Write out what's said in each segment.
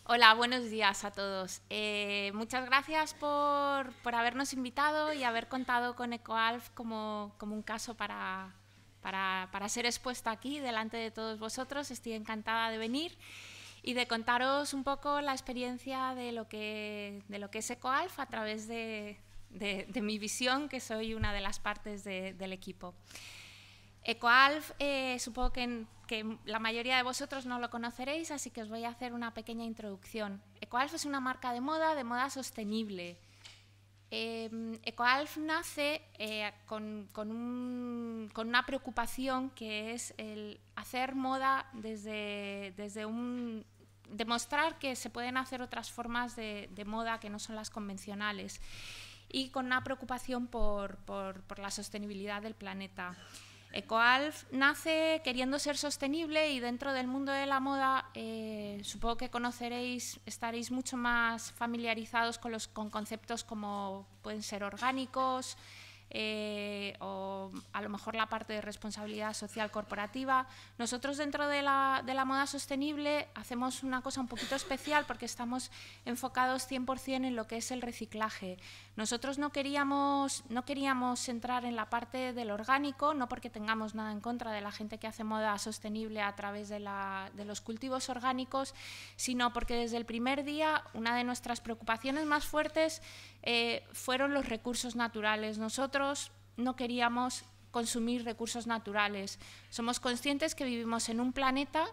Hola, buenos días a todos. Muchas gracias por habernos invitado y haber contado con EcoAlf como un caso para ser expuesto aquí delante de todos vosotros. Estoy encantada de venir y de contaros un poco la experiencia de lo que es EcoAlf a través de mi visión, que soy una de las partes del equipo. EcoAlf, supongo que la mayoría de vosotros no lo conoceréis, así que os voy a hacer una pequeña introducción. EcoAlf es una marca de moda sostenible. EcoAlf nace con una preocupación que es el hacer moda desde un demostrar que se pueden hacer otras formas de moda que no son las convencionales y con una preocupación por la sostenibilidad del planeta. EcoAlf nace queriendo ser sostenible y dentro del mundo de la moda supongo que estaréis mucho más familiarizados con conceptos como pueden ser orgánicos o a lo mejor la parte de responsabilidad social corporativa. Nosotros dentro de la moda sostenible hacemos una cosa un poquito especial porque estamos enfocados 100% en lo que es el reciclaje. Nosotros no queríamos entrar en la parte del orgánico, no porque tengamos nada en contra de la gente que hace moda sostenible a través de los cultivos orgánicos, sino porque desde el primer día una de nuestras preocupaciones más fuertes fueron los recursos naturales. Nosotros no queríamos consumir recursos naturales. Somos conscientes que vivimos en un planeta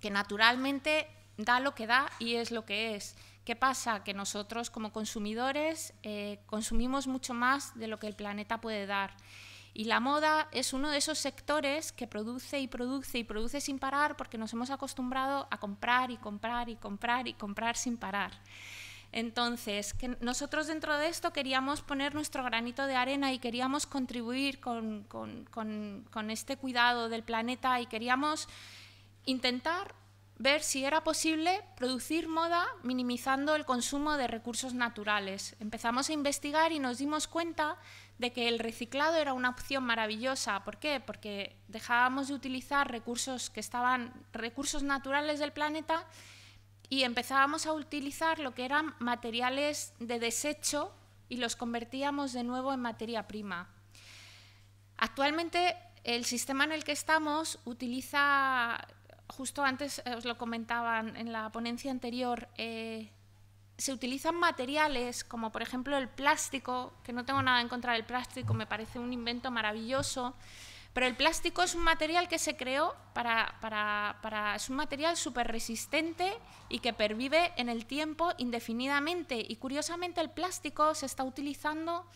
que naturalmente da lo que da y es lo que es. ¿Qué pasa? Que nosotros como consumidores consumimos mucho más de lo que el planeta puede dar. Y la moda es uno de esos sectores que produce y produce y produce sin parar porque nos hemos acostumbrado a comprar y comprar y comprar y comprar sin parar. Entonces, nosotros dentro de esto queríamos poner nuestro granito de arena y queríamos contribuir con este cuidado del planeta y queríamos intentar ver si era posible producir moda minimizando el consumo de recursos naturales. Empezamos a investigar y nos dimos cuenta de que el reciclado era una opción maravillosa. ¿Por qué? Porque dejábamos de utilizar recursos naturales del planeta y empezábamos a utilizar lo que eran materiales de desecho y los convertíamos de nuevo en materia prima. Actualmente el sistema en el que estamos utiliza, justo antes os lo comentaban en la ponencia anterior, se utilizan materiales como por ejemplo el plástico, que no tengo nada en contra del plástico, me parece un invento maravilloso, pero el plástico es un material que se creó es un material súper resistente y que pervive en el tiempo indefinidamente. Y curiosamente el plástico se está utilizando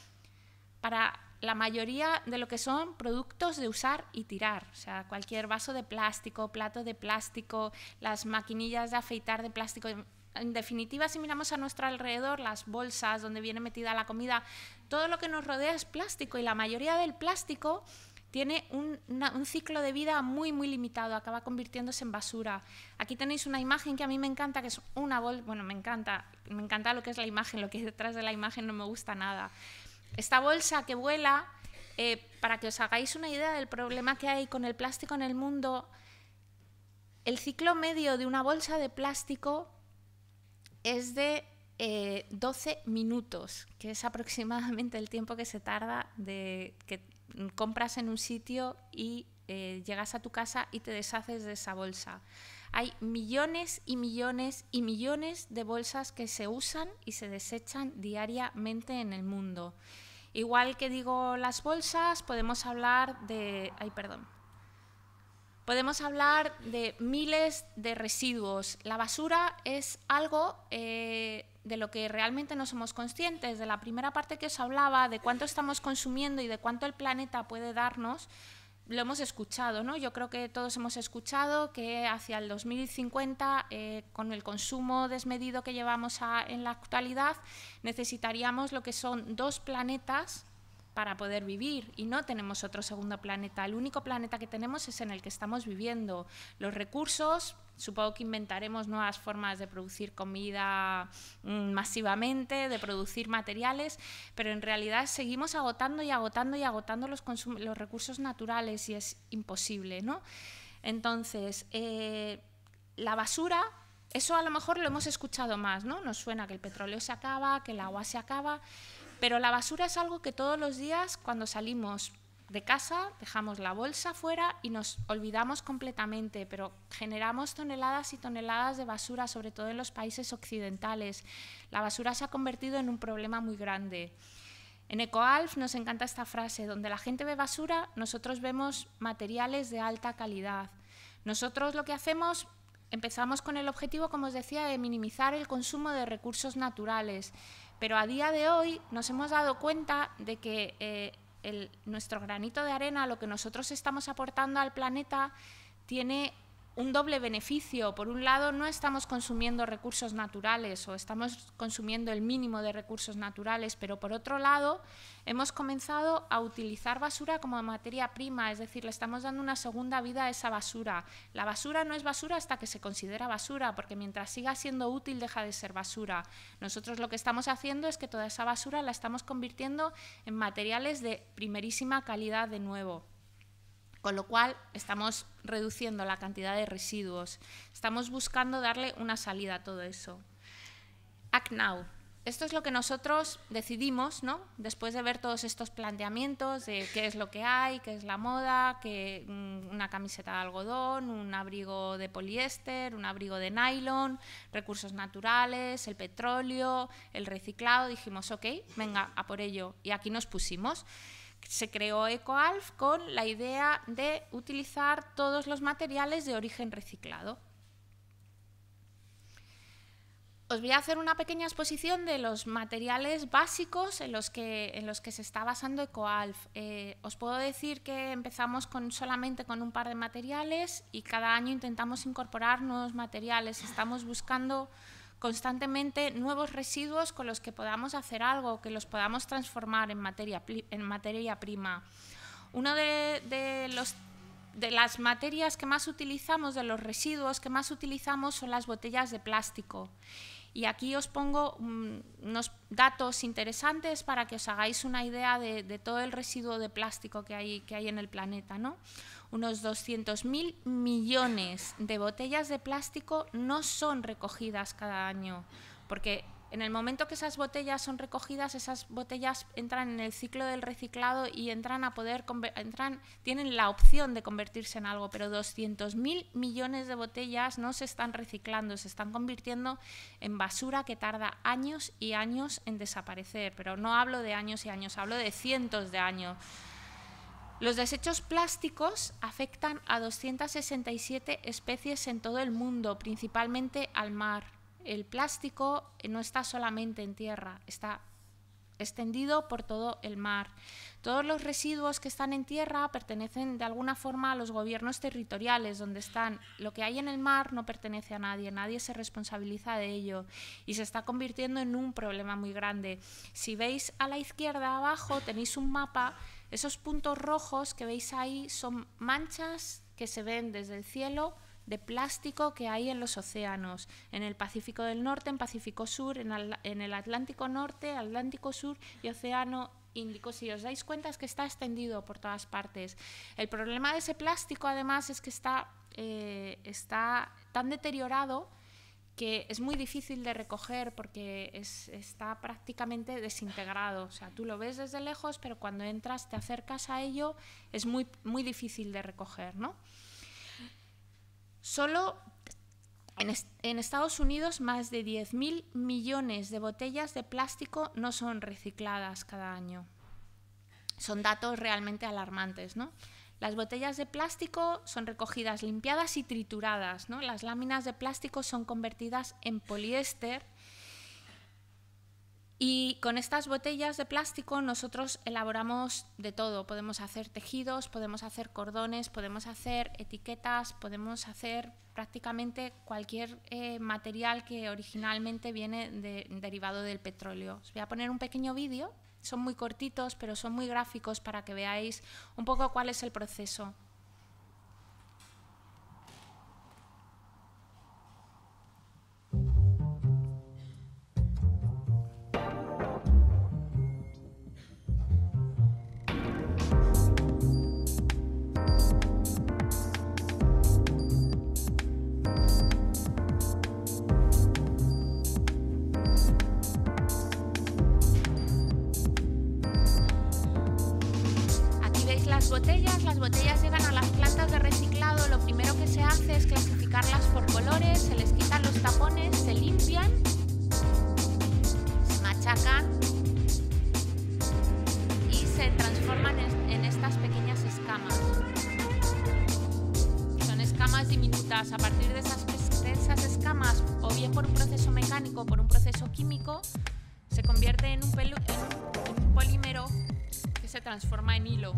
para la mayoría de lo que son productos de usar y tirar. O sea, cualquier vaso de plástico, plato de plástico, las maquinillas de afeitar de plástico. En definitiva, si miramos a nuestro alrededor, las bolsas donde viene metida la comida, todo lo que nos rodea es plástico y la mayoría del plástico tiene un ciclo de vida muy, muy limitado, acaba convirtiéndose en basura. Aquí tenéis una imagen que a mí me encanta, que es una bolsa, bueno, me encanta lo que es la imagen, lo que hay detrás de la imagen no me gusta nada. Esta bolsa que vuela, para que os hagáis una idea del problema que hay con el plástico en el mundo, el ciclo medio de una bolsa de plástico es de 12 minutos, que es aproximadamente el tiempo que se tarda de que compras en un sitio y llegas a tu casa y te deshaces de esa bolsa. Hay millones y millones y millones de bolsas que se usan y se desechan diariamente en el mundo. Igual que digo las bolsas, podemos hablar de... Podemos hablar de miles de residuos. La basura es algo de lo que realmente no somos conscientes. De la primera parte que os hablaba, de cuánto estamos consumiendo y de cuánto el planeta puede darnos, lo hemos escuchado, ¿no? Yo creo que todos hemos escuchado que hacia el 2050, con el consumo desmedido que llevamos en la actualidad, necesitaríamos lo que son 2 planetas para poder vivir y no tenemos otro segundo planeta. El único planeta que tenemos es en el que estamos viviendo. Los recursos, supongo que inventaremos nuevas formas de producir comida masivamente, de producir materiales, pero en realidad seguimos agotando y agotando y agotando los recursos naturales y es imposible, ¿no? Entonces, la basura eso a lo mejor lo hemos escuchado más, ¿no? Nos suena que el petróleo se acaba, que el agua se acaba, pero la basura es algo que todos los días cuando salimos de casa dejamos la bolsa fuera y nos olvidamos completamente, pero generamos toneladas y toneladas de basura, sobre todo en los países occidentales. La basura se ha convertido en un problema muy grande. En EcoAlf nos encanta esta frase: donde la gente ve basura, nosotros vemos materiales de alta calidad. Nosotros lo que hacemos, empezamos con el objetivo, como os decía, de minimizar el consumo de recursos naturales, pero a día de hoy nos hemos dado cuenta de que nuestro granito de arena, lo que nosotros estamos aportando al planeta, tiene un doble beneficio. Por un lado, no estamos consumiendo recursos naturales o estamos consumiendo el mínimo de recursos naturales, pero por otro lado, hemos comenzado a utilizar basura como materia prima, es decir, le estamos dando una segunda vida a esa basura. La basura no es basura hasta que se considera basura, porque mientras siga siendo útil deja de ser basura. Nosotros lo que estamos haciendo es que toda esa basura la estamos convirtiendo en materiales de primerísima calidad de nuevo. Con lo cual estamos reduciendo la cantidad de residuos, estamos buscando darle una salida a todo eso. Act Now. Esto es lo que nosotros decidimos, ¿no? Después de ver todos estos planteamientos de qué es lo que hay, qué es la moda, que una camiseta de algodón, un abrigo de poliéster, un abrigo de nylon, recursos naturales, el petróleo, el reciclado. Dijimos, ok, venga, a por ello. Y aquí nos pusimos. Se creó EcoAlf con la idea de utilizar todos los materiales de origen reciclado. Os voy a hacer una pequeña exposición de los materiales básicos en los que se está basando EcoAlf. Os puedo decir que empezamos solamente con un par de materiales y cada año intentamos incorporar nuevos materiales. Estamos buscando constantemente nuevos residuos con los que podamos hacer algo, que los podamos transformar en materia prima. Uno de las materias que más utilizamos, de los residuos que más utilizamos, son las botellas de plástico. Y aquí os pongo unos datos interesantes para que os hagáis una idea de todo el residuo de plástico que hay en el planeta, ¿no? Unos 200.000 millones de botellas de plástico no son recogidas cada año, porque en el momento que esas botellas son recogidas, esas botellas entran en el ciclo del reciclado y tienen la opción de convertirse en algo, pero 200.000 millones de botellas no se están reciclando, se están convirtiendo en basura que tarda años y años en desaparecer, pero no hablo de años y años, hablo de cientos de años. Los desechos plásticos afectan a 267 especies en todo el mundo, principalmente al mar. El plástico no está solamente en tierra, está extendido por todo el mar. Todos los residuos que están en tierra pertenecen de alguna forma a los gobiernos territoriales, donde están. Lo que hay en el mar no pertenece a nadie, nadie se responsabiliza de ello y se está convirtiendo en un problema muy grande. Si veis a la izquierda abajo tenéis un mapa. Esos puntos rojos que veis ahí son manchas que se ven desde el cielo de plástico que hay en los océanos, en el Pacífico del Norte, en Pacífico Sur, en el Atlántico Norte, Atlántico Sur y Océano Índico. Si os dais cuenta es que está extendido por todas partes. El problema de ese plástico además es que está tan deteriorado que es muy difícil de recoger porque está prácticamente desintegrado. O sea, tú lo ves desde lejos, pero cuando entras, te acercas a ello, es muy, muy difícil de recoger, ¿no? Solo en Estados Unidos más de 10.000 millones de botellas de plástico no son recicladas cada año. Son datos realmente alarmantes, ¿no? Las botellas de plástico son recogidas, limpiadas y trituradas, ¿no? Las láminas de plástico son convertidas en poliéster y con estas botellas de plástico nosotros elaboramos de todo. Podemos hacer tejidos, podemos hacer cordones, podemos hacer etiquetas, podemos hacer prácticamente cualquier material que originalmente viene derivado del petróleo. Os voy a poner un pequeño vídeo. Son muy cortitos, pero son muy gráficos para que veáis un poco cuál es el proceso. botellas. Las botellas llegan a las plantas de reciclado. Lo primero que se hace es clasificarlas por colores, se les quitan los tapones, se limpian, se machacan y se transforman en estas pequeñas escamas. Son escamas diminutas. A partir de esas escamas, o bien por un proceso mecánico o por un proceso químico, se convierte en un polímero que se transforma en hilo.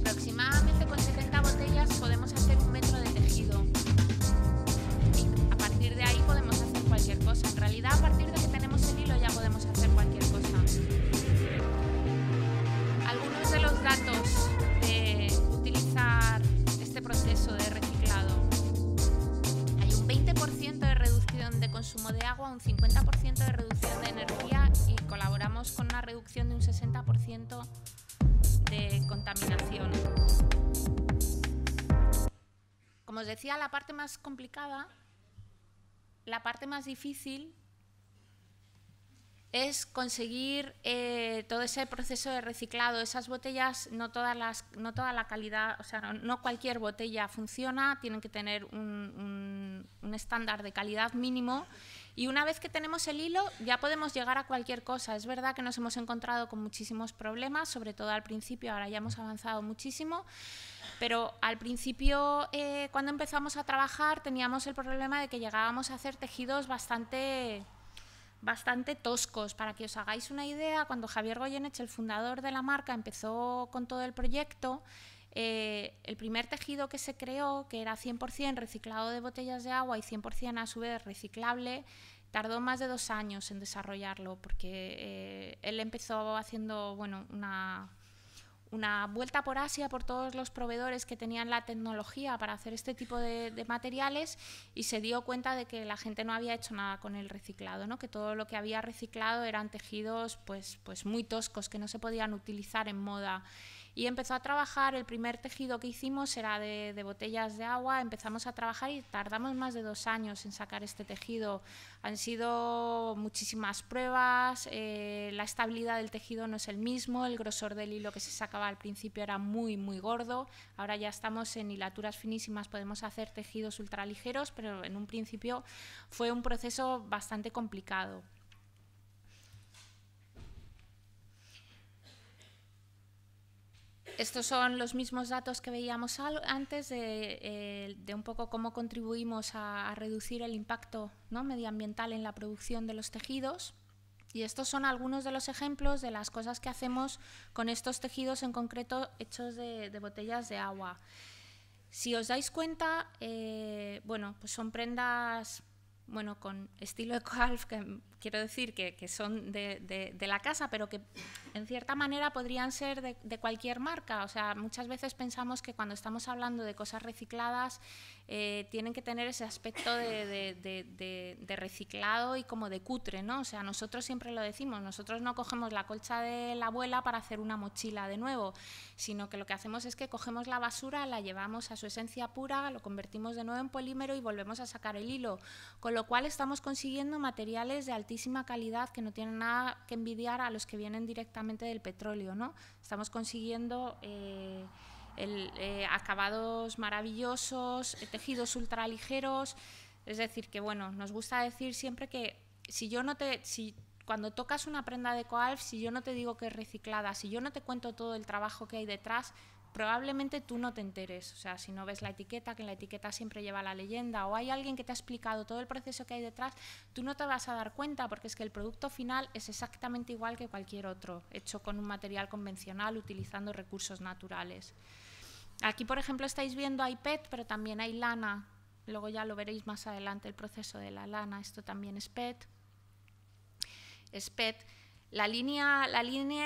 Aproximadamente con 70 botellas podemos hacer 1 metro de tejido. Y a partir de ahí podemos hacer cualquier cosa. En realidad, a partir de que tenemos el hilo ya podemos hacer cualquier cosa. Algunos de los datos de utilizar este proceso de reciclado: hay un 20% de reducción de consumo de agua, un 50% de reducción de energía y colaboramos con una reducción de un 60% de contaminación. Como os decía, la parte más complicada, la parte más difícil es conseguir todo ese proceso de reciclado. Esas botellas, no toda la calidad, o sea, no cualquier botella funciona, tienen que tener un estándar de calidad mínimo. Y una vez que tenemos el hilo, ya podemos llegar a cualquier cosa. Es verdad que nos hemos encontrado con muchísimos problemas, sobre todo al principio. Ahora ya hemos avanzado muchísimo, pero al principio, cuando empezamos a trabajar, teníamos el problema de que llegábamos a hacer tejidos bastante toscos. Para que os hagáis una idea, cuando Javier Goyeneche, el fundador de la marca, empezó con todo el proyecto, el primer tejido que se creó, que era 100% reciclado de botellas de agua y 100% a su vez reciclable, tardó más de 2 años en desarrollarlo, porque él empezó haciendo una vuelta por Asia, por todos los proveedores que tenían la tecnología para hacer este tipo de materiales, y se dio cuenta de que la gente no había hecho nada con el reciclado, ¿no? Que todo lo que había reciclado eran tejidos pues muy toscos, que no se podían utilizar en moda. Y empezó a trabajar. El primer tejido que hicimos era de botellas de agua. Empezamos a trabajar y tardamos más de 2 años en sacar este tejido. Han sido muchísimas pruebas, la estabilidad del tejido no es el mismo, el grosor del hilo que se sacaba al principio era muy gordo. Ahora ya estamos en hilaturas finísimas, podemos hacer tejidos ultraligeros, pero en un principio fue un proceso bastante complicado. Estos son los mismos datos que veíamos antes de un poco cómo contribuimos a reducir el impacto, ¿no?, medioambiental en la producción de los tejidos. Y estos son algunos de los ejemplos de las cosas que hacemos con estos tejidos, en concreto hechos de botellas de agua. Si os dais cuenta, pues son prendas con estilo ecoalf, que quiero decir que son de la casa, pero que en cierta manera podrían ser de cualquier marca. O sea, muchas veces pensamos que cuando estamos hablando de cosas recicladas tienen que tener ese aspecto de reciclado y como de cutre, ¿no? O sea, nosotros siempre lo decimos, nosotros no cogemos la colcha de la abuela para hacer una mochila de nuevo, sino que lo que hacemos es que cogemos la basura, la llevamos a su esencia pura, lo convertimos de nuevo en polímero y volvemos a sacar el hilo, con lo cual estamos consiguiendo materiales de altísima calidad que no tienen nada que envidiar a los que vienen directamente del petróleo, ¿no? Estamos consiguiendo acabados maravillosos, tejidos ultraligeros. Es decir, que nos gusta decir siempre que cuando tocas una prenda de ecoalf, si yo no te digo que es reciclada, si yo no te cuento todo el trabajo que hay detrás, probablemente tú no te enteres. O sea, si no ves la etiqueta, que en la etiqueta siempre lleva la leyenda, o hay alguien que te ha explicado todo el proceso que hay detrás, tú no te vas a dar cuenta, porque es que el producto final es exactamente igual que cualquier otro, hecho con un material convencional, utilizando recursos naturales. Aquí, por ejemplo, estáis viendo hay PET, pero también hay lana. Luego ya lo veréis más adelante, el proceso de la lana. Esto también es PET. Es PET. La línea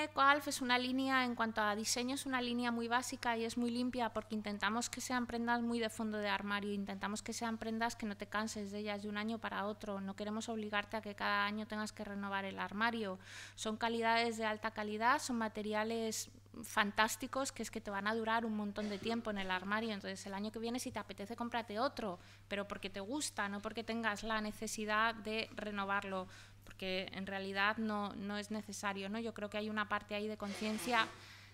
EcoAlf es una línea, en cuanto a diseño, es una línea muy básica y es muy limpia porque intentamos que sean prendas muy de fondo de armario, intentamos que sean prendas que no te canses de ellas de un año para otro, no queremos obligarte a que cada año tengas que renovar el armario. Son calidades de alta calidad, son materiales fantásticos que es que te van a durar un montón de tiempo en el armario, entonces el año que viene si te apetece cómprate otro, pero porque te gusta, no porque tengas la necesidad de renovarlo, porque en realidad no es necesario, ¿no? Yo creo que hay una parte ahí de conciencia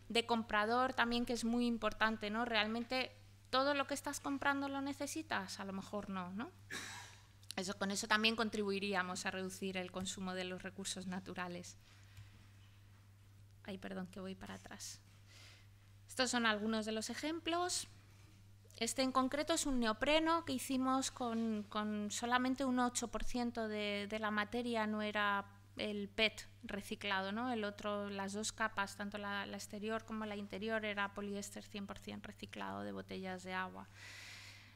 de comprador también que es muy importante, ¿no? Realmente todo lo que estás comprando lo necesitas, a lo mejor no, ¿no? Con eso también contribuiríamos a reducir el consumo de los recursos naturales. Ay, perdón, que voy para atrás. Estos son algunos de los ejemplos. Este en concreto es un neopreno que hicimos con solamente un 8% de la materia, no era el PET reciclado, ¿no? El otro, las dos capas, tanto la exterior como la interior, era poliéster 100% reciclado de botellas de agua.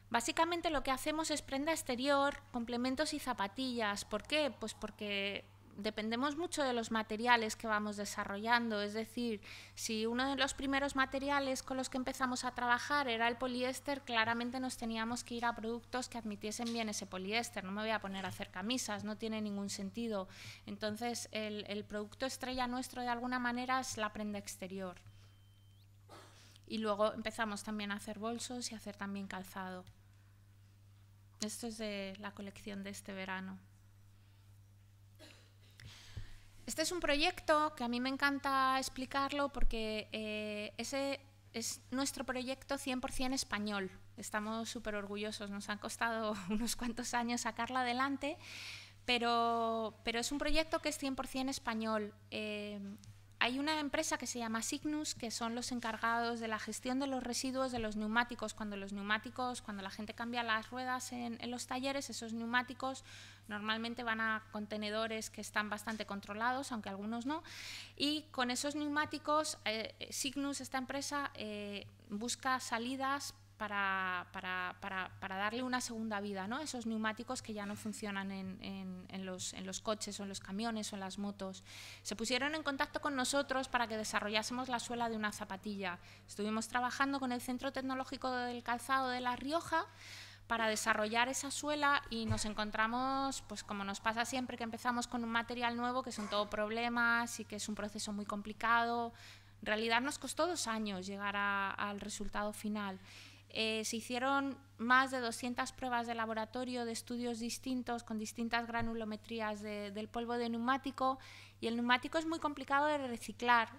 Básicamente lo que hacemos es prenda exterior, complementos y zapatillas. ¿Por qué? Pues porque dependemos mucho de los materiales que vamos desarrollando, es decir, si uno de los primeros materiales con los que empezamos a trabajar era el poliéster, claramente nos teníamos que ir a productos que admitiesen bien ese poliéster. No me voy a poner a hacer camisas, no tiene ningún sentido. Entonces, el producto estrella nuestro de alguna manera es la prenda exterior. Y luego empezamos también a hacer bolsos y a hacer también calzado. Esto es de la colección de este verano. Este es un proyecto que a mí me encanta explicarlo porque ese es nuestro proyecto 100% español. Estamos súper orgullosos, nos han costado unos cuantos años sacarlo adelante, pero es un proyecto que es 100% español. Hay una empresa que se llama Signus, que son los encargados de la gestión de los residuos de los neumáticos. Cuando la gente cambia las ruedas en los talleres, esos neumáticos normalmente van a contenedores que están bastante controlados, aunque algunos no. Y con esos neumáticos, Signus, esta empresa, busca salidas para darle una segunda vida, ¿no? Esos neumáticos que ya no funcionan en los coches o en los camiones o en las motos. Se pusieron en contacto con nosotros para que desarrollásemos la suela de una zapatilla. Estuvimos trabajando con el Centro Tecnológico del Calzado de La Rioja para desarrollar esa suela y nos encontramos, pues como nos pasa siempre que empezamos con un material nuevo, que son todo problemas y que es un proceso muy complicado. En realidad nos costó 2 años llegar al resultado final. Se hicieron más de 200 pruebas de laboratorio de estudios distintos con distintas granulometrías del polvo de neumático, y el neumático es muy complicado de reciclar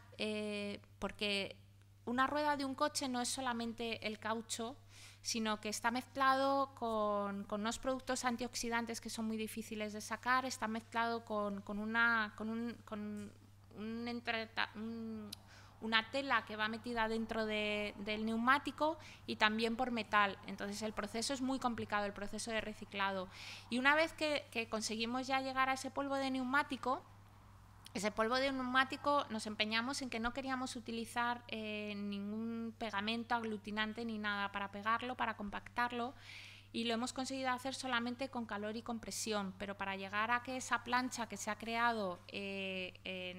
porque una rueda de un coche no es solamente el caucho, sino que está mezclado con unos productos antioxidantes que son muy difíciles de sacar, está mezclado con una tela que va metida dentro del neumático y también por metal. Entonces el proceso es muy complicado, el proceso de reciclado. Y una vez que conseguimos ya llegar a ese polvo de neumático, nos empeñamos en que no queríamos utilizar ningún pegamento aglutinante ni nada para pegarlo, para compactarlo, y lo hemos conseguido hacer solamente con calor y compresión, pero para llegar a que esa plancha que se ha creado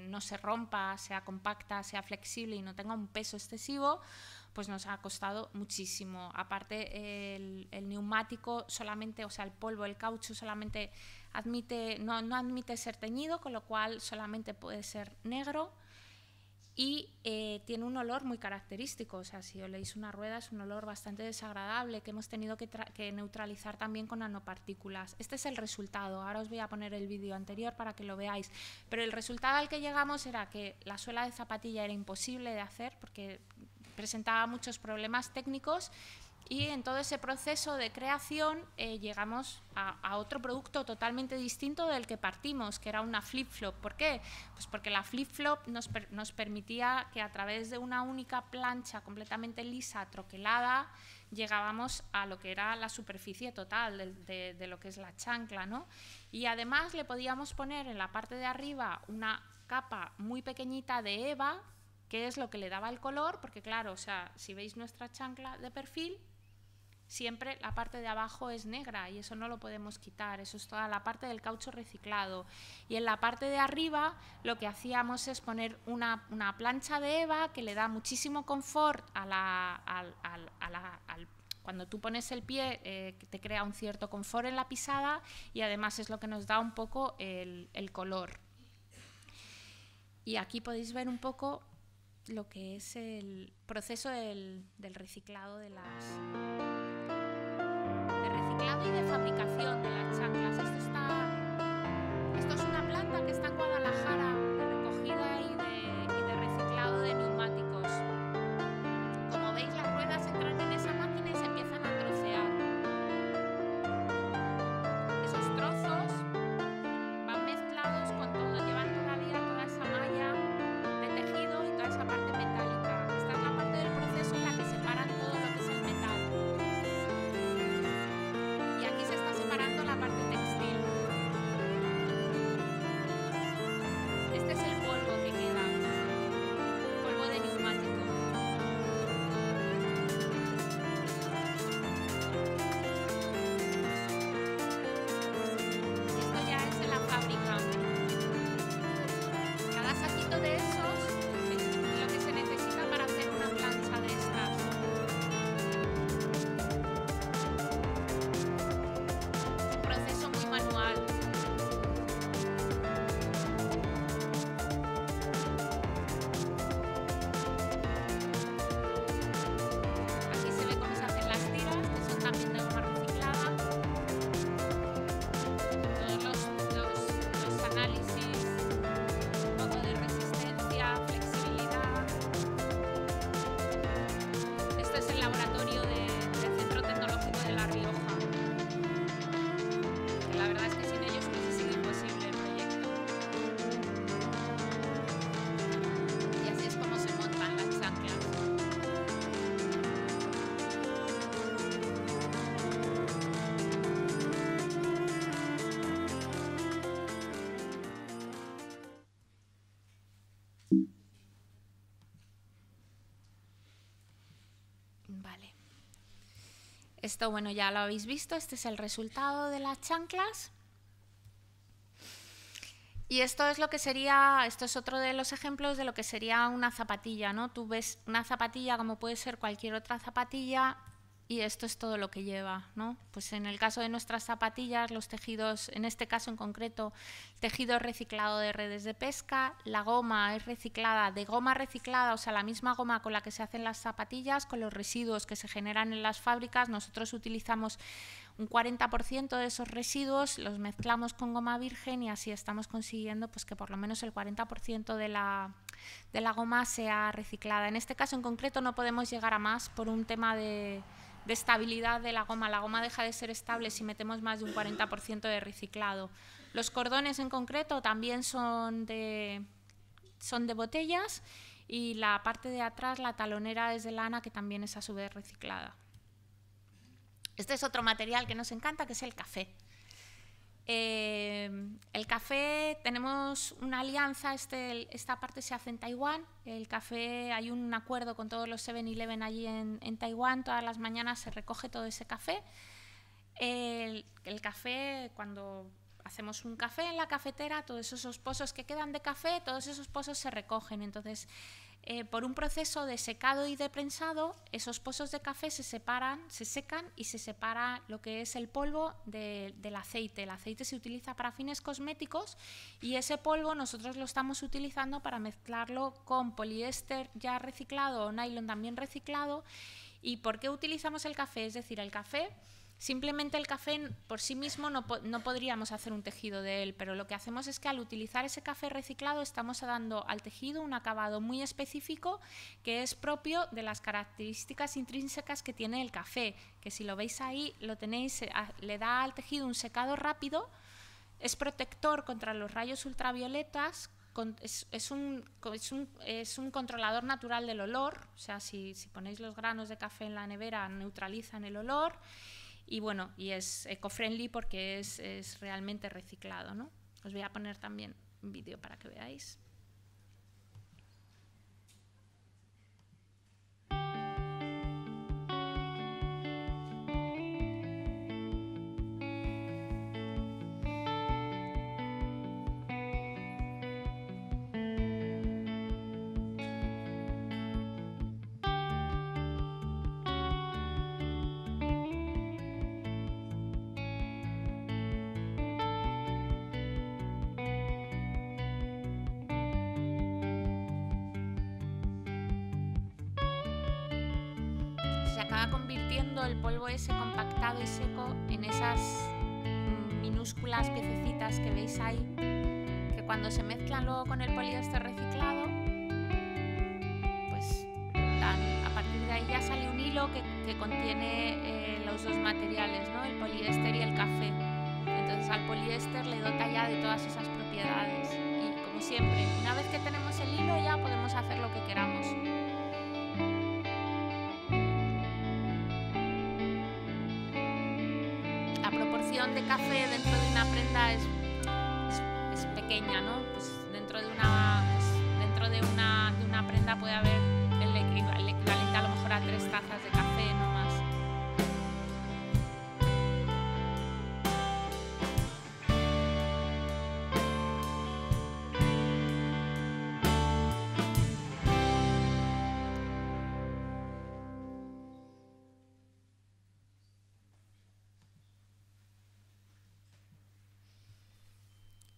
no se rompa, sea compacta, sea flexible y no tenga un peso excesivo, pues nos ha costado muchísimo. Aparte, el neumático solamente, o sea, el polvo, el caucho solamente no admite ser teñido, con lo cual solamente puede ser negro. Y tiene un olor muy característico, o sea, si oléis una rueda es un olor bastante desagradable que hemos tenido que neutralizar también con nanopartículas. Este es el resultado, ahora os voy a poner el vídeo anterior para que lo veáis, pero el resultado al que llegamos era que la suela de zapatilla era imposible de hacer porque presentaba muchos problemas técnicos, y en todo ese proceso de creación llegamos a otro producto totalmente distinto del que partimos, que era una flip-flop. ¿Por qué? Pues porque la flip-flop nos permitía que a través de una única plancha completamente lisa, troquelada, llegábamos a lo que era la superficie total de lo que es la chancla, ¿no? Y además le podíamos poner en la parte de arriba una capa muy pequeñita de EVA, que es lo que le daba el color, porque claro, o sea, si veis nuestra chancla de perfil, siempre la parte de abajo es negra y eso no lo podemos quitar, eso es toda la parte del caucho reciclado. Y en la parte de arriba lo que hacíamos es poner una plancha de EVA que le da muchísimo confort cuando tú pones el pie, te crea un cierto confort en la pisada y además es lo que nos da un poco el color. Y aquí podéis ver un poco lo que es el proceso del reciclado de reciclado y de fabricación de las chanclas. Esto es una planta que está en Guadalajara, de recogida y de reciclado de neumáticos. Como veis, las ruedas entran en esa máquina y se empiezan a trocear. Esos trozos van mezclados con todo, llevan todavía toda esa malla de tejido y toda esa parte metálica. Esta es la parte del proceso en la que separan todo lo que es el metal. Y aquí se está separando la parte textil. Este es el polvo que queda, polvo de neumático. Y esto ya es en la fábrica. Cada saquito de esos es lo que se necesita para hacer una plancha de estas. Un proceso muy manual. Aquí se ve cómo se hacen las tiras, que son también de goma reciclada. Todos los análisis, un poco de resistencia, flexibilidad. Este es el laboratorio del Centro Tecnológico de La Rioja. Que la verdad es que sin ellos hubiese sido imposible el proyecto. Y así es como se montan las chanclas. Vale. Esto, bueno, ya lo habéis visto, este es el resultado de las chanclas. Y esto es lo que sería, esto es otro de los ejemplos de lo que sería una zapatilla, ¿no? Tú ves una zapatilla como puede ser cualquier otra zapatilla y esto es todo lo que lleva, ¿no? Pues en el caso de nuestras zapatillas, los tejidos, en este caso en concreto, tejido reciclado de redes de pesca, la goma es reciclada de goma reciclada, o sea, la misma goma con la que se hacen las zapatillas, con los residuos que se generan en las fábricas, nosotros utilizamos un 40% de esos residuos, los mezclamos con goma virgen y así estamos consiguiendo pues, que por lo menos el 40% de la goma sea reciclada. En este caso en concreto no podemos llegar a más por un tema de estabilidad de la goma. La goma deja de ser estable si metemos más de un 40% de reciclado. Los cordones en concreto también son de botellas y la parte de atrás, la talonera, es de lana, que también es a su vez reciclada. Este es otro material que nos encanta, que es el café. El café, tenemos una alianza, esta parte se hace en Taiwán. El café, hay un acuerdo con todos los 7-Eleven allí en Taiwán, todas las mañanas se recoge todo ese café. El café, cuando hacemos un café en la cafetera, todos esos pozos que quedan de café, todos esos pozos se recogen. Entonces, por un proceso de secado y de prensado, esos pozos de café se separan, se secan y se separa lo que es el polvo del aceite. El aceite se utiliza para fines cosméticos y ese polvo nosotros lo estamos utilizando para mezclarlo con poliéster ya reciclado o nylon también reciclado. ¿Y por qué utilizamos el café? Es decir, el café... Simplemente el café por sí mismo no podríamos hacer un tejido de él, pero lo que hacemos es que al utilizar ese café reciclado estamos dando al tejido un acabado muy específico que es propio de las características intrínsecas que tiene el café, que si lo veis ahí, lo tenéis, le da al tejido un secado rápido, es protector contra los rayos ultravioletas, es un controlador natural del olor, o sea, si ponéis los granos de café en la nevera neutralizan el olor. Y bueno, y es eco-friendly porque es realmente reciclado, ¿no? Os voy a poner también un vídeo para que veáis. acaba convirtiendo el polvo ese compactado y seco en esas minúsculas piececitas que veis ahí, que cuando se mezclan luego con el poliéster reciclado, pues a partir de ahí ya sale un hilo que contiene los dos materiales, ¿no? El poliéster y el café. Entonces al poliéster le dota ya de todas esas propiedades. Y como siempre, una vez que tenemos el hilo ya podemos hacer lo que queramos. La proporción de café dentro de una prenda es pequeña, ¿no? Pues dentro de una prenda puede haber el equivalente a lo mejor a 3 tazas de café, no más.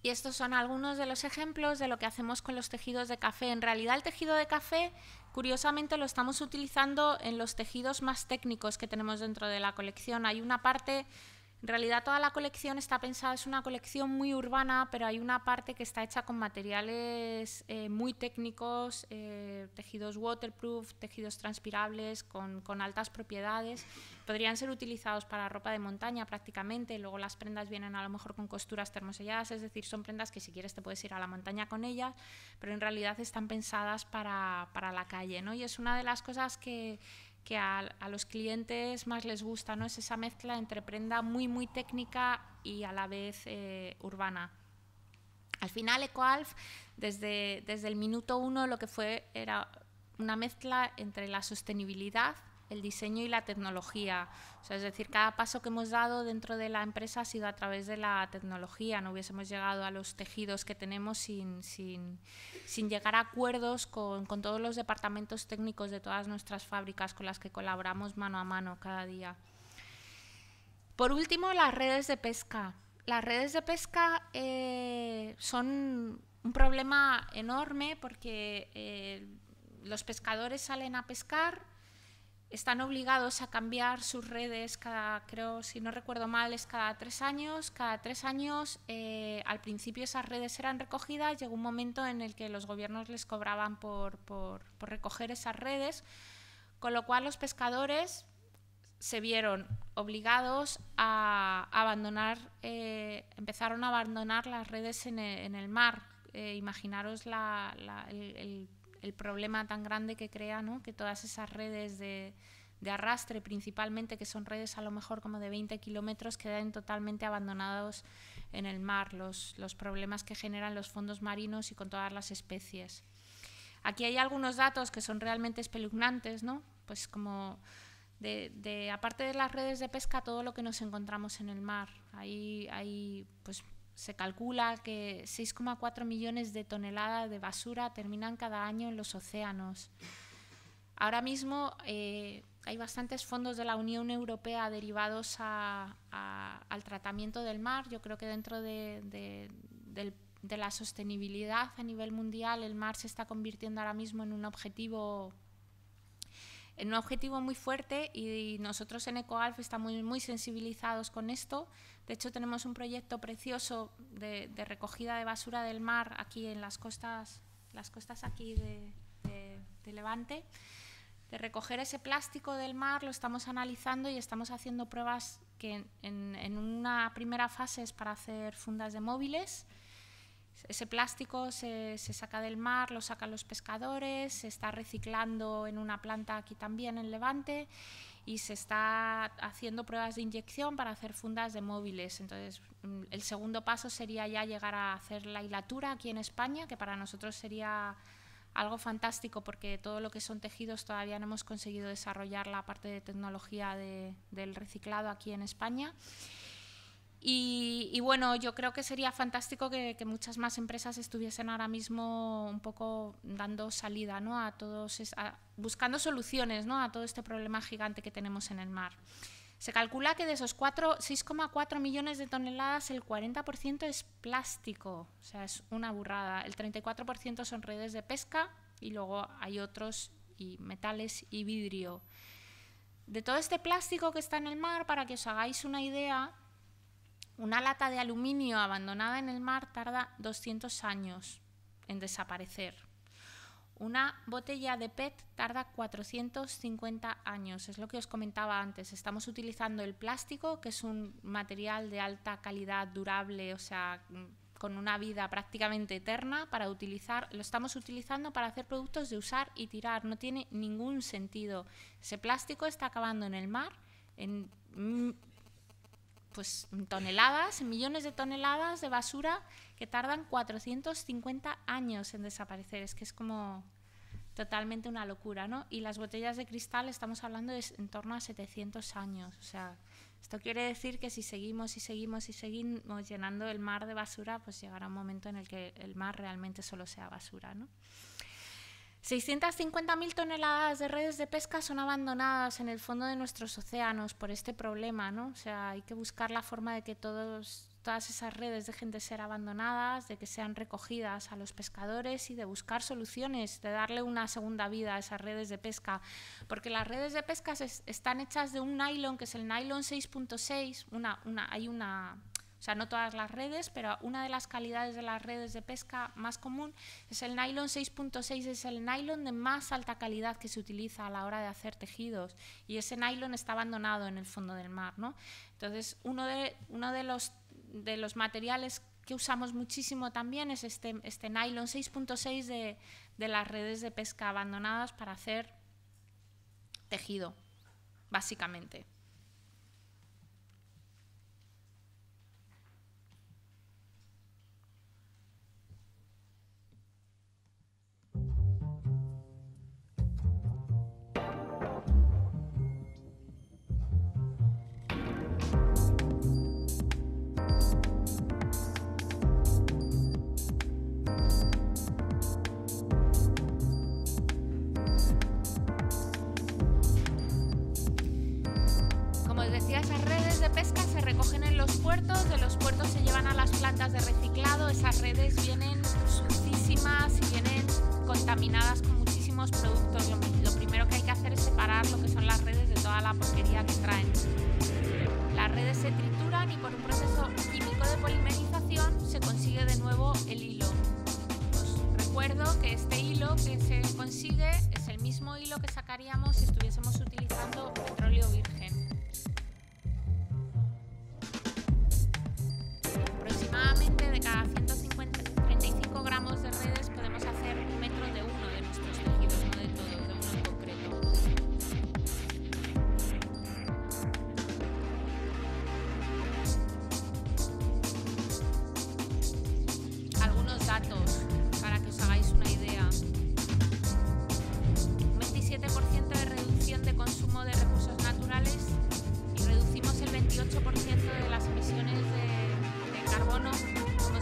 Y estos son algunos de los ejemplos de lo que hacemos con los tejidos de café. En realidad el tejido de café, curiosamente, lo estamos utilizando en los tejidos más técnicos que tenemos dentro de la colección. Hay una parte, en realidad toda la colección está pensada, es una colección muy urbana, pero hay una parte que está hecha con materiales muy técnicos, tejidos waterproof, tejidos transpirables, con altas propiedades. Podrían ser utilizados para ropa de montaña prácticamente, luego las prendas vienen a lo mejor con costuras termoselladas, es decir, son prendas que si quieres te puedes ir a la montaña con ellas, pero en realidad están pensadas para la calle, ¿no? Y es una de las cosas que a los clientes más les gusta, ¿no? Es esa mezcla entre prenda muy técnica y a la vez urbana. Al final EcoAlf, desde el minuto 1, lo que fue era una mezcla entre la sostenibilidad, el diseño y la tecnología. O sea, es decir, cada paso que hemos dado dentro de la empresa ha sido a través de la tecnología. No hubiésemos llegado a los tejidos que tenemos sin llegar a acuerdos con todos los departamentos técnicos de todas nuestras fábricas con las que colaboramos mano a mano cada día. Por último, las redes de pesca. Las redes de pesca son un problema enorme porque los pescadores salen a pescar, están obligados a cambiar sus redes creo, si no recuerdo mal, es cada 3 años. Cada 3 años, al principio esas redes eran recogidas, llegó un momento en el que los gobiernos les cobraban por recoger esas redes, con lo cual los pescadores se vieron obligados a abandonar, empezaron a abandonar las redes en el mar. Imaginaros el problema tan grande que crea, ¿no? Que todas esas redes de arrastre principalmente, que son redes a lo mejor como de 20 kilómetros, queden totalmente abandonados en el mar, los problemas que generan los fondos marinos y con todas las especies. Aquí hay algunos datos que son realmente espeluznantes, ¿no? Pues como aparte de las redes de pesca, todo lo que nos encontramos en el mar. Ahí pues se calcula que 6,4 millones de toneladas de basura terminan cada año en los océanos. Ahora mismo hay bastantes fondos de la Unión Europea derivados al tratamiento del mar. Yo creo que dentro de la sostenibilidad a nivel mundial, el mar se está convirtiendo ahora mismo en un objetivo muy fuerte, y nosotros en EcoAlf estamos muy sensibilizados con esto. De hecho, tenemos un proyecto precioso de recogida de basura del mar aquí en las costas aquí de Levante, de recoger ese plástico del mar. Lo estamos analizando y estamos haciendo pruebas que en una primera fase es para hacer fundas de móviles. Ese plástico se saca del mar, lo sacan los pescadores, se está reciclando en una planta aquí también en Levante y se está haciendo pruebas de inyección para hacer fundas de móviles. Entonces, el segundo paso sería ya llegar a hacer la hilatura aquí en España, que para nosotros sería algo fantástico porque todo lo que son tejidos todavía no hemos conseguido desarrollar la parte de tecnología del reciclado aquí en España. Y bueno, yo creo que sería fantástico que muchas más empresas estuviesen ahora mismo un poco dando salida, ¿no? Buscando soluciones, ¿no? A todo este problema gigante que tenemos en el mar. Se calcula que de esos 6,4 millones de toneladas, el 40% es plástico, o sea, es una burrada. El 34% son redes de pesca y luego hay otros, y metales y vidrio. De todo este plástico que está en el mar, para que os hagáis una idea, una lata de aluminio abandonada en el mar tarda 200 años en desaparecer. Una botella de PET tarda 450 años, es lo que os comentaba antes. Estamos utilizando el plástico, que es un material de alta calidad, durable, o sea, con una vida prácticamente eterna, lo estamos utilizando para hacer productos de usar y tirar. No tiene ningún sentido. Ese plástico está acabando en el mar, en toneladas, en millones de toneladas de basura que tardan 450 años en desaparecer. Es que es como totalmente una locura, ¿no? Y las botellas de cristal estamos hablando de en torno a 700 años. O sea, esto quiere decir que si seguimos llenando el mar de basura, pues llegará un momento en el que el mar realmente solo sea basura, ¿no? 650.000 toneladas de redes de pesca son abandonadas en el fondo de nuestros océanos por este problema, ¿no? O sea, hay que buscar la forma de que todas esas redes dejen de ser abandonadas, de que sean recogidas a los pescadores y de buscar soluciones, de darle una segunda vida a esas redes de pesca. Porque las redes de pesca están hechas de un nylon, que es el nylon 6.6, o sea, no todas las redes, pero una de las calidades de las redes de pesca más común es el nylon 6.6, es el nylon de más alta calidad que se utiliza a la hora de hacer tejidos, y ese nylon está abandonado en el fondo del mar, ¿no? Entonces, uno de los materiales que usamos muchísimo también es este nylon 6.6 de las redes de pesca abandonadas para hacer tejido, básicamente. De los puertos se llevan a las plantas de reciclado. Esas redes vienen sucísimas y vienen contaminadas con muchísimos productos. Lo primero que hay que hacer es separar lo que son las redes de toda la porquería que traen. Las redes se trituran y por un proceso químico de polimerización se consigue de nuevo el hilo. Os recuerdo que este hilo que se consigue es el mismo hilo que sacaríamos si estuviésemos utilizando petróleo virgen. Aproximadamente de cada 135 gramos de redes podemos hacer 1 metro de uno de nuestros tejidos, no de todos, de uno en concreto. Algunos datos para que os hagáis una idea. Un 27% de reducción de consumo de recursos naturales y reducimos el 28% de las emisiones de carbono, como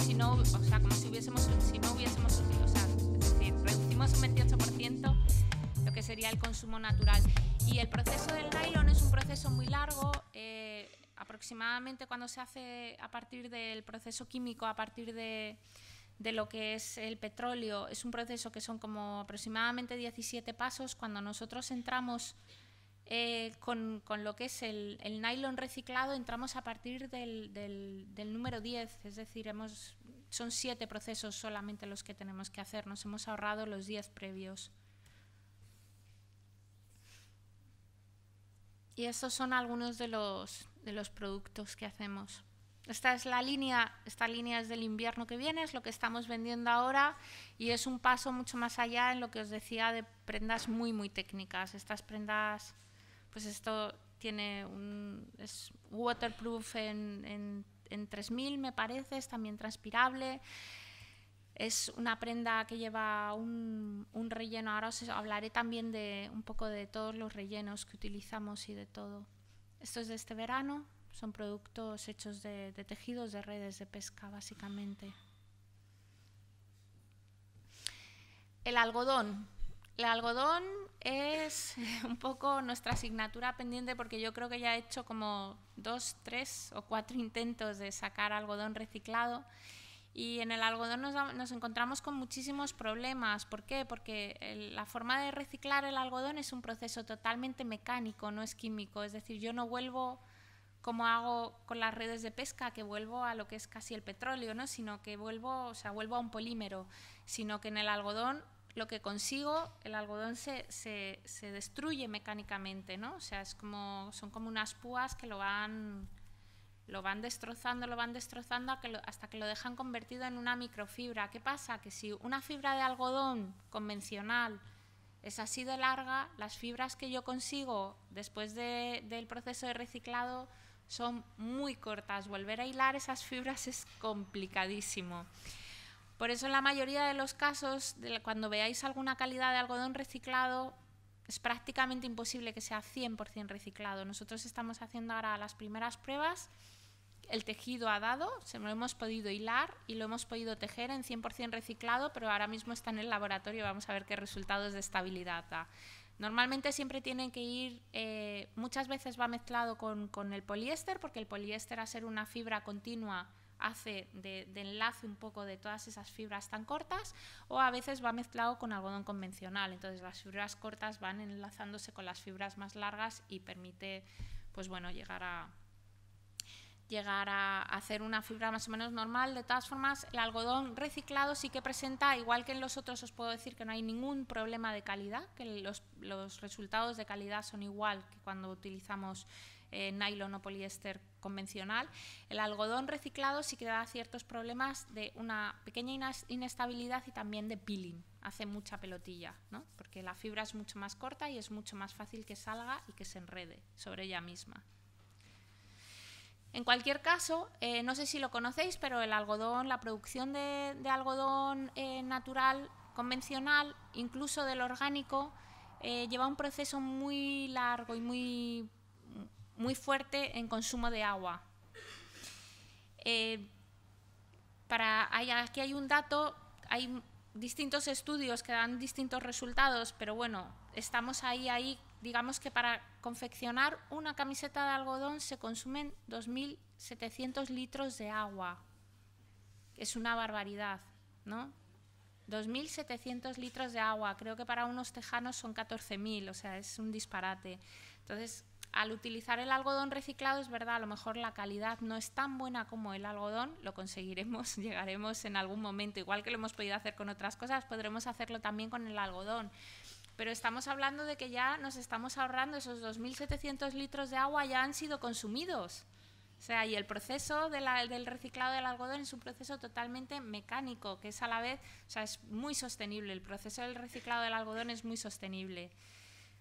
si no hubiésemos utilizado, o sea, es decir, reducimos un 28% lo que sería el consumo natural. Y el proceso del nylon es un proceso muy largo, aproximadamente cuando se hace a partir del proceso químico, a partir de lo que es el petróleo, es un proceso que son como aproximadamente 17 pasos. Cuando nosotros entramos con lo que es el nylon reciclado, entramos a partir del número 10, es decir, son 7 procesos solamente los que tenemos que hacer, nos hemos ahorrado los 10 previos. Y estos son algunos de los productos que hacemos. Esta línea es del invierno que viene, es lo que estamos vendiendo ahora, y es un paso mucho más allá en lo que os decía de prendas muy, muy técnicas. Estas prendas, pues esto es waterproof en 3000, me parece, es también transpirable. Es una prenda que lleva un relleno. Ahora os hablaré también de un poco de todos los rellenos que utilizamos y de todo. Esto es de este verano, son productos hechos de tejidos de redes de pesca, básicamente. El algodón. El algodón es un poco nuestra asignatura pendiente, porque yo creo que ya he hecho como 2, 3 o 4 intentos de sacar algodón reciclado Y en el algodón nos encontramos con muchísimos problemas. ¿Por qué? Porque la forma de reciclar el algodón es un proceso totalmente mecánico, no es químico. Es decir, yo no vuelvo como hago con las redes de pesca, que vuelvo a lo que es casi el petróleo, ¿no? Sino que vuelvo a un polímero, sino que en el algodón lo que consigo, el algodón se destruye mecánicamente, ¿no? O sea, son como unas púas que lo van destrozando hasta que lo dejan convertido en una microfibra. ¿Qué pasa? Que si una fibra de algodón convencional es así de larga, las fibras que yo consigo después del proceso de reciclado son muy cortas. Volver a hilar esas fibras es complicadísimo. Por eso en la mayoría de los casos, cuando veáis alguna calidad de algodón reciclado, es prácticamente imposible que sea 100% reciclado. Nosotros estamos haciendo ahora las primeras pruebas. El tejido ha dado, se lo hemos podido hilar y lo hemos podido tejer en 100% reciclado, pero ahora mismo está en el laboratorio, vamos a ver qué resultados de estabilidad da. Normalmente siempre tienen que ir, muchas veces va mezclado con el poliéster, porque el poliéster, a ser una fibra continua, hace de enlace un poco de todas esas fibras tan cortas, o a veces va mezclado con algodón convencional. Entonces las fibras cortas van enlazándose con las fibras más largas y permite, pues bueno, llegar a hacer una fibra más o menos normal. De todas formas, el algodón reciclado sí que presenta, igual que en los otros, os puedo decir que no hay ningún problema de calidad, que los resultados de calidad son igual que cuando utilizamos nylon o poliéster convencional. El algodón reciclado sí que da ciertos problemas de una pequeña inestabilidad y también de peeling, hace mucha pelotilla, ¿no? Porque la fibra es mucho más corta y es mucho más fácil que salga y que se enrede sobre ella misma. En cualquier caso, no sé si lo conocéis, pero el algodón, la producción de algodón natural, convencional, incluso del orgánico, lleva un proceso muy largo y muy fuerte en consumo de agua. Aquí hay un dato, hay distintos estudios que dan distintos resultados, pero bueno, estamos ahí. Digamos que para confeccionar una camiseta de algodón se consumen 2.700 litros de agua. Es una barbaridad, ¿no? 2.700 litros de agua. Creo que para unos tejanos son 14.000, o sea, es un disparate. Entonces, al utilizar el algodón reciclado, es verdad, a lo mejor la calidad no es tan buena como el algodón, lo conseguiremos, llegaremos en algún momento. Igual que lo hemos podido hacer con otras cosas, podremos hacerlo también con el algodón. Pero estamos hablando de que ya nos estamos ahorrando esos 2.700 litros de agua, ya han sido consumidos. O sea, y el proceso del reciclado del algodón es un proceso totalmente mecánico, que es a la vez, o sea, es muy sostenible. El proceso del reciclado del algodón es muy sostenible.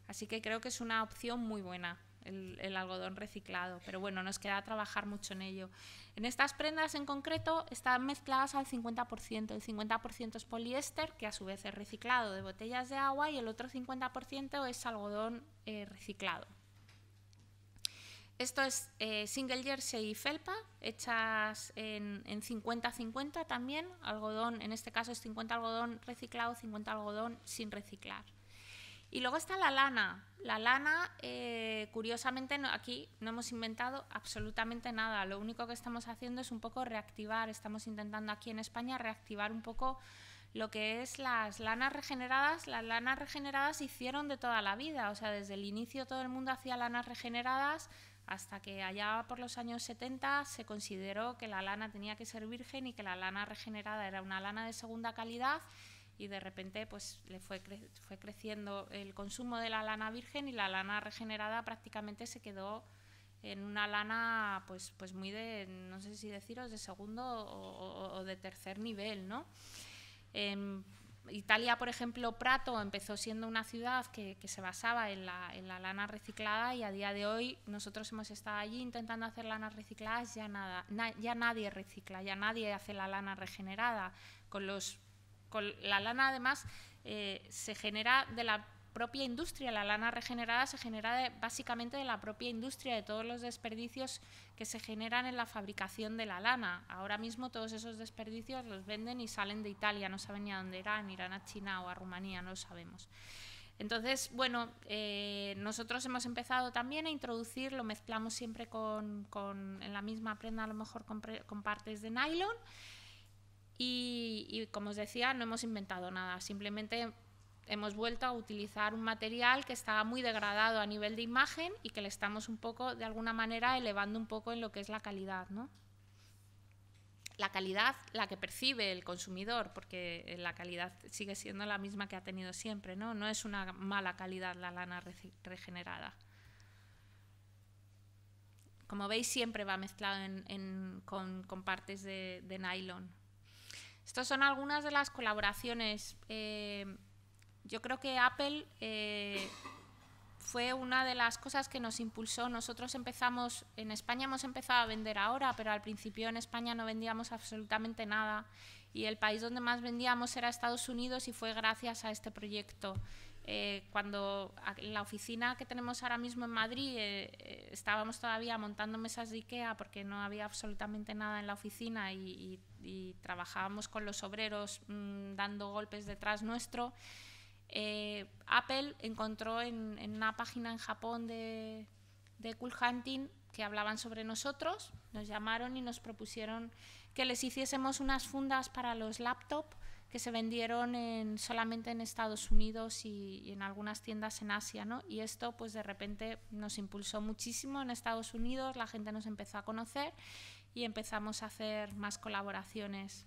Así que creo que es una opción muy buena el algodón reciclado. Pero bueno, nos queda trabajar mucho en ello. En estas prendas en concreto están mezcladas al 50%. El 50% es poliéster, que a su vez es reciclado de botellas de agua, y el otro 50% es algodón reciclado. Esto es single jersey y felpa, hechas en 50-50 también. Algodón, en este caso es 50 algodón reciclado, 50 algodón sin reciclar. Y luego está la lana. La lana, curiosamente, aquí no hemos inventado absolutamente nada. Lo único que estamos haciendo es un poco reactivar. Estamos intentando aquí en España reactivar un poco lo que es las lanas regeneradas. Las lanas regeneradas se hicieron de toda la vida. O sea, desde el inicio todo el mundo hacía lanas regeneradas, hasta que allá por los años 70 se consideró que la lana tenía que ser virgen y que la lana regenerada era una lana de segunda calidad. Y de repente pues le fue creciendo el consumo de la lana virgen, y la lana regenerada prácticamente se quedó en una lana pues muy de, no sé si deciros, de segundo o de tercer nivel, ¿no? En Italia, por ejemplo, Prato empezó siendo una ciudad que se basaba en la lana reciclada, y a día de hoy nosotros hemos estado allí intentando hacer lanas recicladas, ya nadie recicla, ya nadie hace la lana regenerada. Con la lana, además, se genera de la propia industria. La lana regenerada se genera básicamente de la propia industria, de todos los desperdicios que se generan en la fabricación de la lana. Ahora mismo todos esos desperdicios los venden y salen de Italia, no saben ni a dónde irán a China o a Rumanía, no lo sabemos. Entonces, bueno, nosotros hemos empezado también a introducir, lo mezclamos siempre en la misma prenda, a lo mejor con partes de nylon. y como os decía, no hemos inventado nada, simplemente hemos vuelto a utilizar un material que estaba muy degradado a nivel de imagen y que le estamos un poco, de alguna manera, elevando un poco en lo que es la calidad, ¿no? La calidad, la que percibe el consumidor, porque la calidad sigue siendo la misma que ha tenido siempre, ¿no? No es una mala calidad la lana regenerada. Como veis, siempre va mezclado con partes de nylon. Estas son algunas de las colaboraciones. Yo creo que Apple fue una de las cosas que nos impulsó. Nosotros empezamos, en España hemos empezado a vender ahora, pero al principio en España no vendíamos absolutamente nada. Y el país donde más vendíamos era Estados Unidos, y fue gracias a este proyecto. Cuando en la oficina que tenemos ahora mismo en Madrid estábamos todavía montando mesas de IKEA porque no había absolutamente nada en la oficina y trabajábamos con los obreros dando golpes detrás nuestro. Apple encontró en una página en Japón de Cool Hunting que hablaban sobre nosotros, nos llamaron y nos propusieron que les hiciésemos unas fundas para los laptops que se vendieron solamente en Estados Unidos y en algunas tiendas en Asia, ¿no? Y esto pues de repente nos impulsó muchísimo en Estados Unidos, la gente nos empezó a conocer y empezamos a hacer más colaboraciones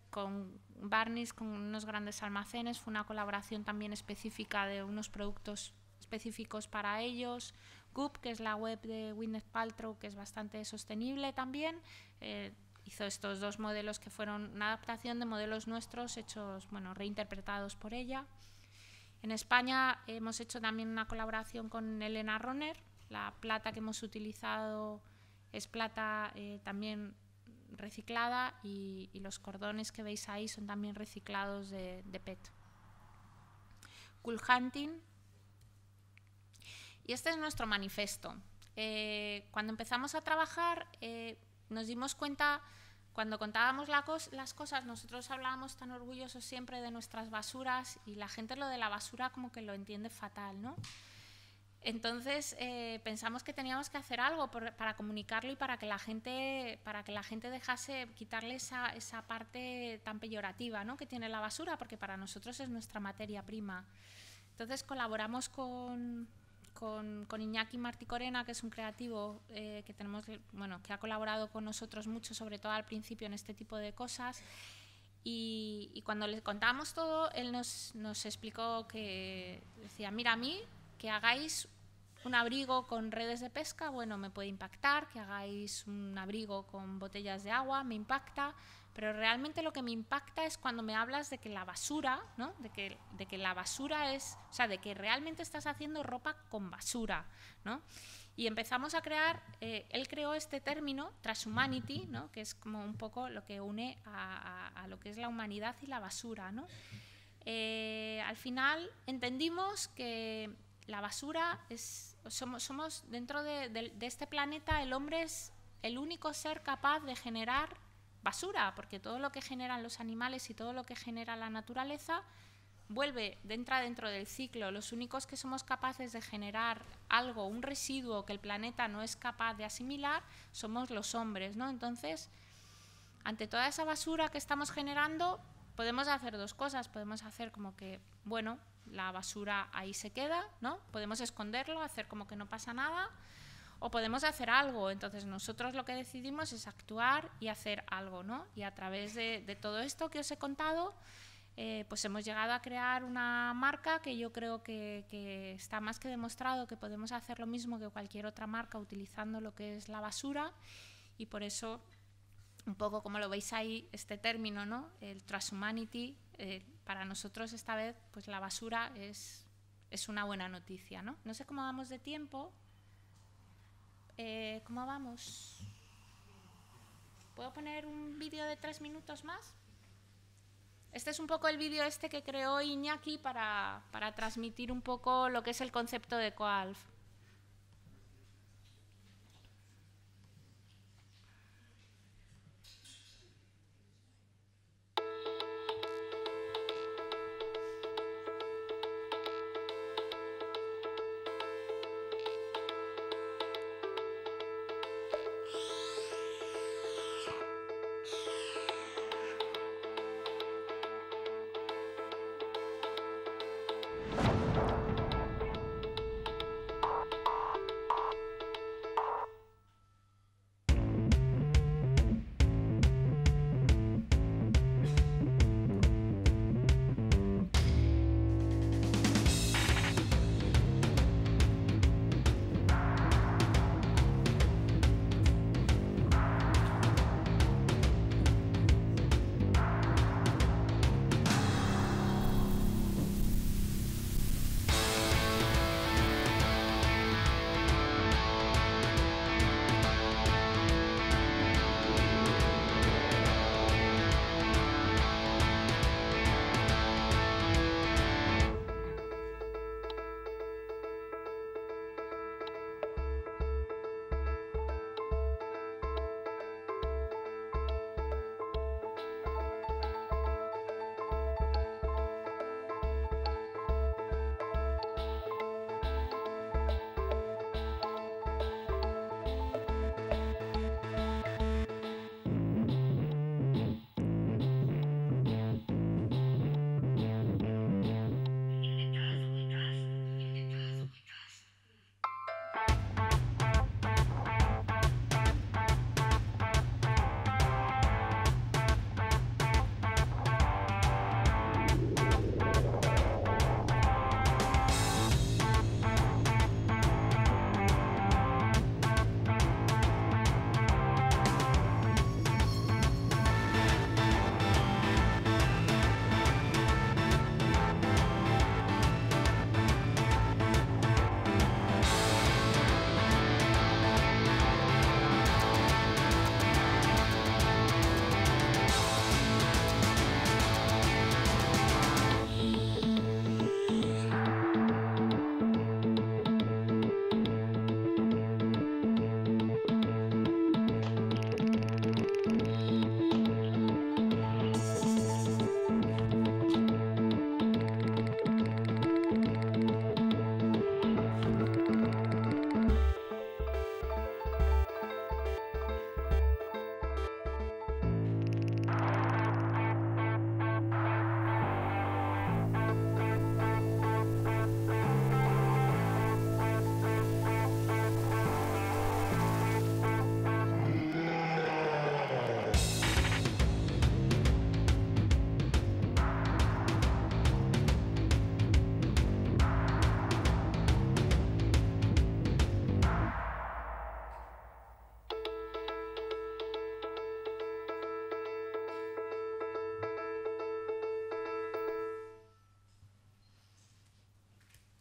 con Barneys, con unos grandes almacenes. Fue una colaboración también específica de unos productos específicos para ellos. Goop, que es la web de Gwyneth Paltrow, que es bastante sostenible también, hizo estos dos modelos que fueron una adaptación de modelos nuestros hechos, bueno, reinterpretados por ella. En España hemos hecho también una colaboración con Elena Ronner. La plata que hemos utilizado es plata también reciclada y los cordones que veis ahí son también reciclados de PET. Cool Hunting. Y este es nuestro manifiesto. Cuando empezamos a trabajar nos dimos cuenta, cuando contábamos las cosas, nosotros hablábamos tan orgullosos siempre de nuestras basuras y la gente lo de la basura como que lo entiende fatal, ¿no? Entonces pensamos que teníamos que hacer algo para comunicarlo y para que la gente dejase, quitarle esa parte tan peyorativa, ¿no?, que tiene la basura, porque para nosotros es nuestra materia prima. Entonces colaboramos con Iñaki Martí Corena, que es un creativo que tenemos, bueno, que ha colaborado con nosotros mucho, sobre todo al principio en este tipo de cosas. Y cuando le contábamos todo, él nos explicó que decía, mira, a mí que hagáis un abrigo con redes de pesca, bueno, me puede impactar, que hagáis un abrigo con botellas de agua, me impacta, pero realmente lo que me impacta es cuando me hablas de que la basura, ¿no?, de que la basura es, o sea, de que realmente estás haciendo ropa con basura, ¿no? Y empezamos a crear, él creó este término, transhumanity, ¿no?, que es como un poco lo que une a lo que es la humanidad y la basura, ¿no? Al final entendimos que la basura somos dentro de este planeta, el hombre es el único ser capaz de generar basura, porque todo lo que generan los animales y todo lo que genera la naturaleza entra dentro del ciclo. Los únicos que somos capaces de generar algo, un residuo que el planeta no es capaz de asimilar, somos los hombres, ¿no? Entonces, ante toda esa basura que estamos generando, podemos hacer dos cosas. Podemos hacer como que, bueno, la basura ahí se queda, ¿no? Podemos esconderlo, hacer como que no pasa nada, o podemos hacer algo. Entonces nosotros lo que decidimos es actuar y hacer algo, ¿no? Y a través de todo esto que os he contado, pues hemos llegado a crear una marca que yo creo que está más que demostrado que podemos hacer lo mismo que cualquier otra marca utilizando lo que es la basura, y por eso, un poco como lo veis ahí, este término, ¿no?, el transhumanity, para nosotros esta vez pues la basura es una buena noticia, ¿no? No sé cómo vamos de tiempo. ¿Cómo vamos? ¿Puedo poner un vídeo de 3 minutos más? Este es un poco el vídeo que creó Iñaki para transmitir un poco lo que es el concepto de Coalf.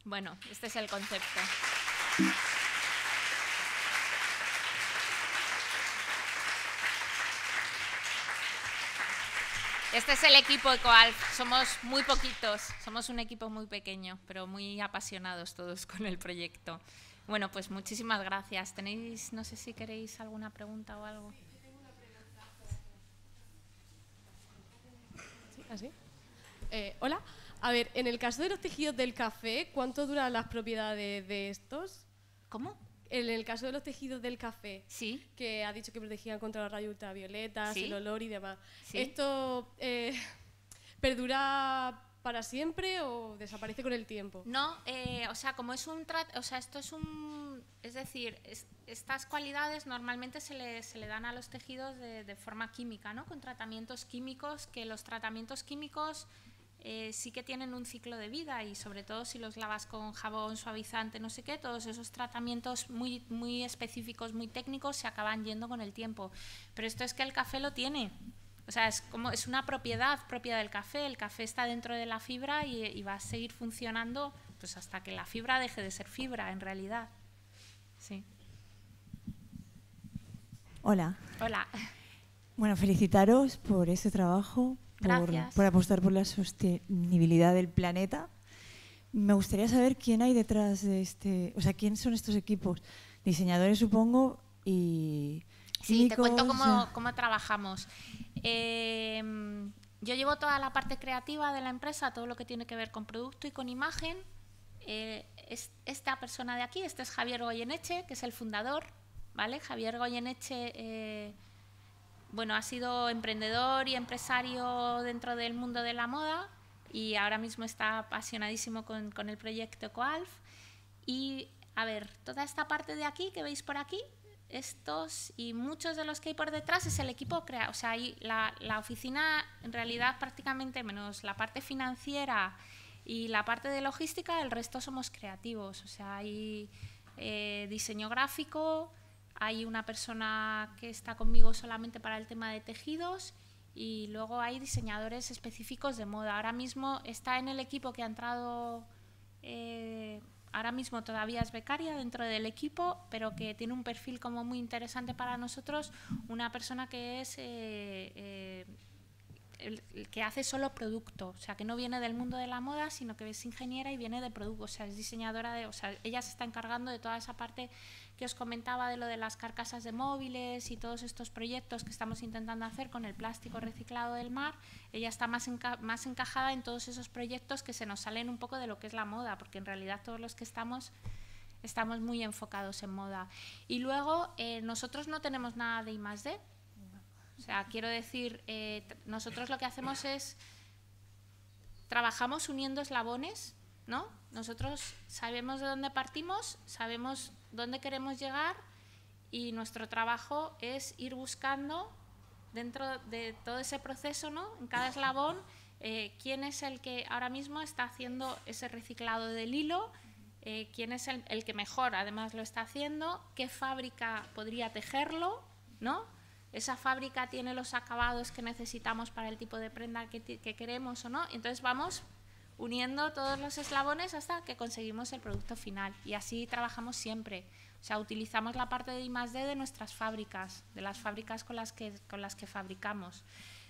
Bueno, este es el concepto. Este es el equipo EcoAlf. Somos muy poquitos, somos un equipo muy pequeño, pero muy apasionados todos con el proyecto. Bueno, pues muchísimas gracias. ¿Tenéis, no sé si queréis alguna pregunta o algo? ¿Sí? ¿Así? Hola. A ver, en el caso de los tejidos del café, ¿cuánto duran las propiedades de estos? ¿Cómo? En el caso de los tejidos del café, Sí. que ha dicho que protegían contra los rayos ultravioletas, Sí. el olor y demás. Sí. ¿Esto perdura para siempre o desaparece con el tiempo? No, o sea, como es un esto es un, es decir, estas cualidades normalmente se le dan a los tejidos de forma química, ¿no? Con tratamientos químicos, que los tratamientos químicos sí que tienen un ciclo de vida, y sobre todo si los lavas con jabón suavizante, no sé qué, todos esos tratamientos muy, muy específicos, muy técnicos, se acaban yendo con el tiempo. Pero esto es que el café lo tiene. O sea, es una propiedad propia del café. El café está dentro de la fibra y va a seguir funcionando pues hasta que la fibra deje de ser fibra, en realidad. Sí. Hola. Hola. Bueno, felicitaros por este trabajo, por apostar por la sostenibilidad del planeta. Me gustaría saber quién hay detrás de este, o sea, quién son estos equipos. Diseñadores, supongo, y sí, químicos. Te cuento cómo trabajamos. Yo llevo toda la parte creativa de la empresa, todo lo que tiene que ver con producto y con imagen. Esta persona de aquí, este es Javier Goyeneche, que es el fundador, ¿vale? Javier Goyeneche bueno, ha sido emprendedor y empresario dentro del mundo de la moda, y ahora mismo está apasionadísimo con el proyecto EcoAlf. Y, a ver, toda esta parte de aquí que veis por aquí, estos y muchos de los que hay por detrás es el equipo o sea, la oficina, en realidad, prácticamente menos la parte financiera y la parte de logística, el resto somos creativos. O sea, hay diseño gráfico, hay una persona que está conmigo solamente para el tema de tejidos, y luego hay diseñadores específicos de moda. Ahora mismo está en el equipo que ha entrado, ahora mismo todavía es becaria dentro del equipo, pero que tiene un perfil como muy interesante para nosotros, una persona que es el que hace solo producto, o sea, que no viene del mundo de la moda, sino que es ingeniera y viene de producto, o sea, es diseñadora o sea, ella se está encargando de toda esa parte que os comentaba, de lo de las carcasas de móviles y todos estos proyectos que estamos intentando hacer con el plástico reciclado del mar. Ella está más encajada en todos esos proyectos que se nos salen un poco de lo que es la moda, porque en realidad todos los que estamos muy enfocados en moda. Y luego nosotros no tenemos nada de I+D. O sea, quiero decir, nosotros lo que hacemos es, trabajamos uniendo eslabones, ¿no? Nosotros sabemos de dónde partimos, sabemos dónde queremos llegar, y nuestro trabajo es ir buscando dentro de todo ese proceso, ¿no? En cada eslabón, quién es el que ahora mismo está haciendo ese reciclado del hilo, quién es el que mejor además lo está haciendo, qué fábrica podría tejerlo, ¿no? Esa fábrica tiene los acabados que necesitamos para el tipo de prenda que queremos o no. Entonces vamos uniendo todos los eslabones hasta que conseguimos el producto final, y así trabajamos siempre. O sea, utilizamos la parte de I+D de nuestras fábricas, de las fábricas con las que fabricamos.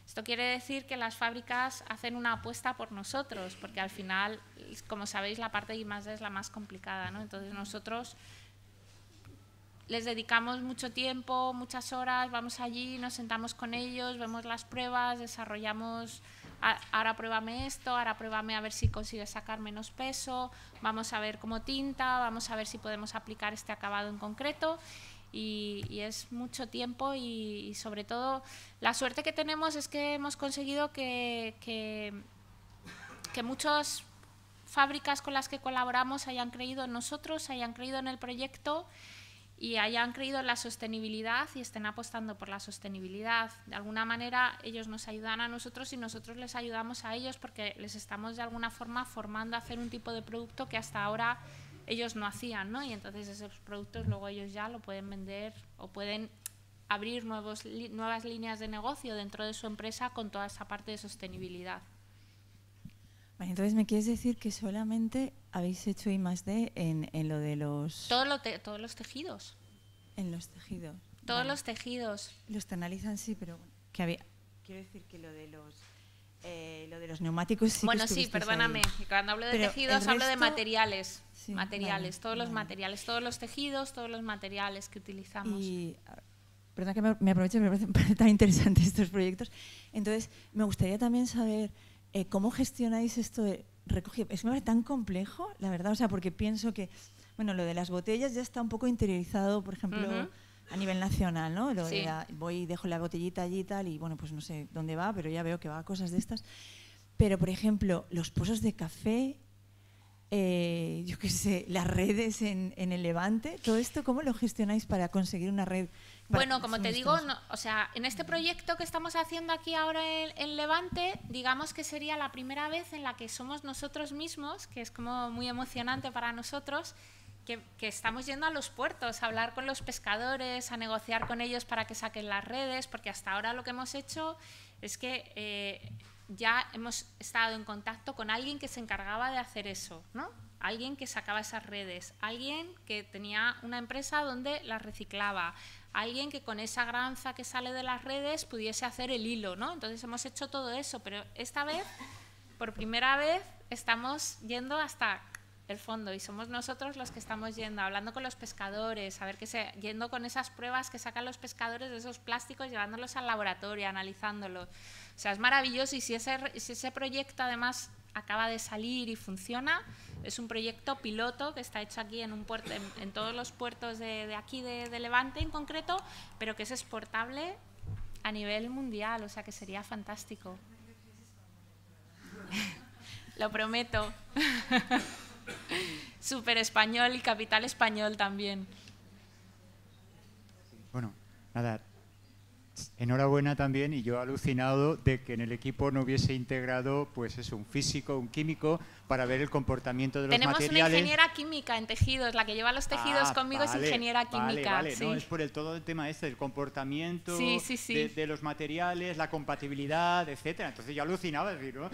Esto quiere decir que las fábricas hacen una apuesta por nosotros, porque al final, como sabéis, la parte de I+D es la más complicada, ¿no? Entonces nosotros les dedicamos mucho tiempo, muchas horas, vamos allí, nos sentamos con ellos, vemos las pruebas, desarrollamos, ahora pruébame esto, ahora pruébame a ver si consigues sacar menos peso, vamos a ver cómo tinta, vamos a ver si podemos aplicar este acabado en concreto, y es mucho tiempo, y sobre todo la suerte que tenemos es que hemos conseguido que muchas fábricas con las que colaboramos hayan creído en nosotros, hayan creído en el proyecto y hayan creído en la sostenibilidad y estén apostando por la sostenibilidad. De alguna manera ellos nos ayudan a nosotros y nosotros les ayudamos a ellos, porque les estamos de alguna forma formando a hacer un tipo de producto que hasta ahora ellos no hacían, ¿no? Y entonces esos productos luego ellos ya lo pueden vender o pueden abrir nuevas líneas de negocio dentro de su empresa con toda esa parte de sostenibilidad. Vale, entonces me quieres decir que solamente habéis hecho I+D en lo de los... Todos los tejidos. En los tejidos. Todos los tejidos. Los te analizan, sí, pero quiero decir que lo de los neumáticos sí. Bueno, sí, perdóname. Ahí. Cuando hablo de pero tejidos hablo de materiales. Sí, materiales, vale, todos los vale. materiales, todos los tejidos, todos los materiales que utilizamos. Y perdón que me aproveche, me parece tan interesante estos proyectos. Entonces, me gustaría también saber cómo gestionáis esto de recogida. Es que me parece tan complejo, la verdad, o sea, porque pienso que, bueno, lo de las botellas ya está un poco interiorizado, por ejemplo, a nivel nacional, ¿no? Lo de voy y dejo la botellita allí y tal, y bueno, pues no sé dónde va, pero ya veo que va a cosas de estas. Pero, por ejemplo, los pozos de café, yo qué sé, las redes en el Levante, todo esto, ¿cómo lo gestionáis para conseguir una red? Bueno, como te digo, o sea, en este proyecto que estamos haciendo aquí ahora en Levante, digamos que sería la primera vez en la que somos nosotros mismos, que es como muy emocionante para nosotros, que estamos yendo a los puertos a hablar con los pescadores, a negociar con ellos para que saquen las redes, porque hasta ahora lo que hemos hecho es que ya hemos estado en contacto con alguien que se encargaba de hacer eso, ¿no? Alguien que sacaba esas redes, alguien que tenía una empresa donde las reciclaba, alguien que con esa granza que sale de las redes pudiese hacer el hilo, ¿no? Entonces hemos hecho todo eso, pero esta vez, por primera vez, estamos yendo hasta el fondo y somos nosotros los que estamos yendo, hablando con los pescadores, a ver yendo con esas pruebas que sacan los pescadores de esos plásticos, llevándolos al laboratorio, analizándolos. O sea, es maravilloso y si ese proyecto además acaba de salir y funciona, es un proyecto piloto que está hecho aquí en un puerto, en todos los puertos de aquí de Levante en concreto, pero que es exportable a nivel mundial, o sea que sería fantástico. Lo prometo. Súper español y capital español también. Bueno, nada, enhorabuena también, y yo alucinado de que en el equipo no hubiese integrado, pues eso, un físico, un químico, para ver el comportamiento de los materiales. Tenemos una ingeniera química en tejidos, la que lleva los tejidos conmigo vale, es ingeniera química. Vale, sí. no, es por todo el tema este, del comportamiento sí. De los materiales, la compatibilidad, etcétera. Entonces yo alucinaba, decir, No,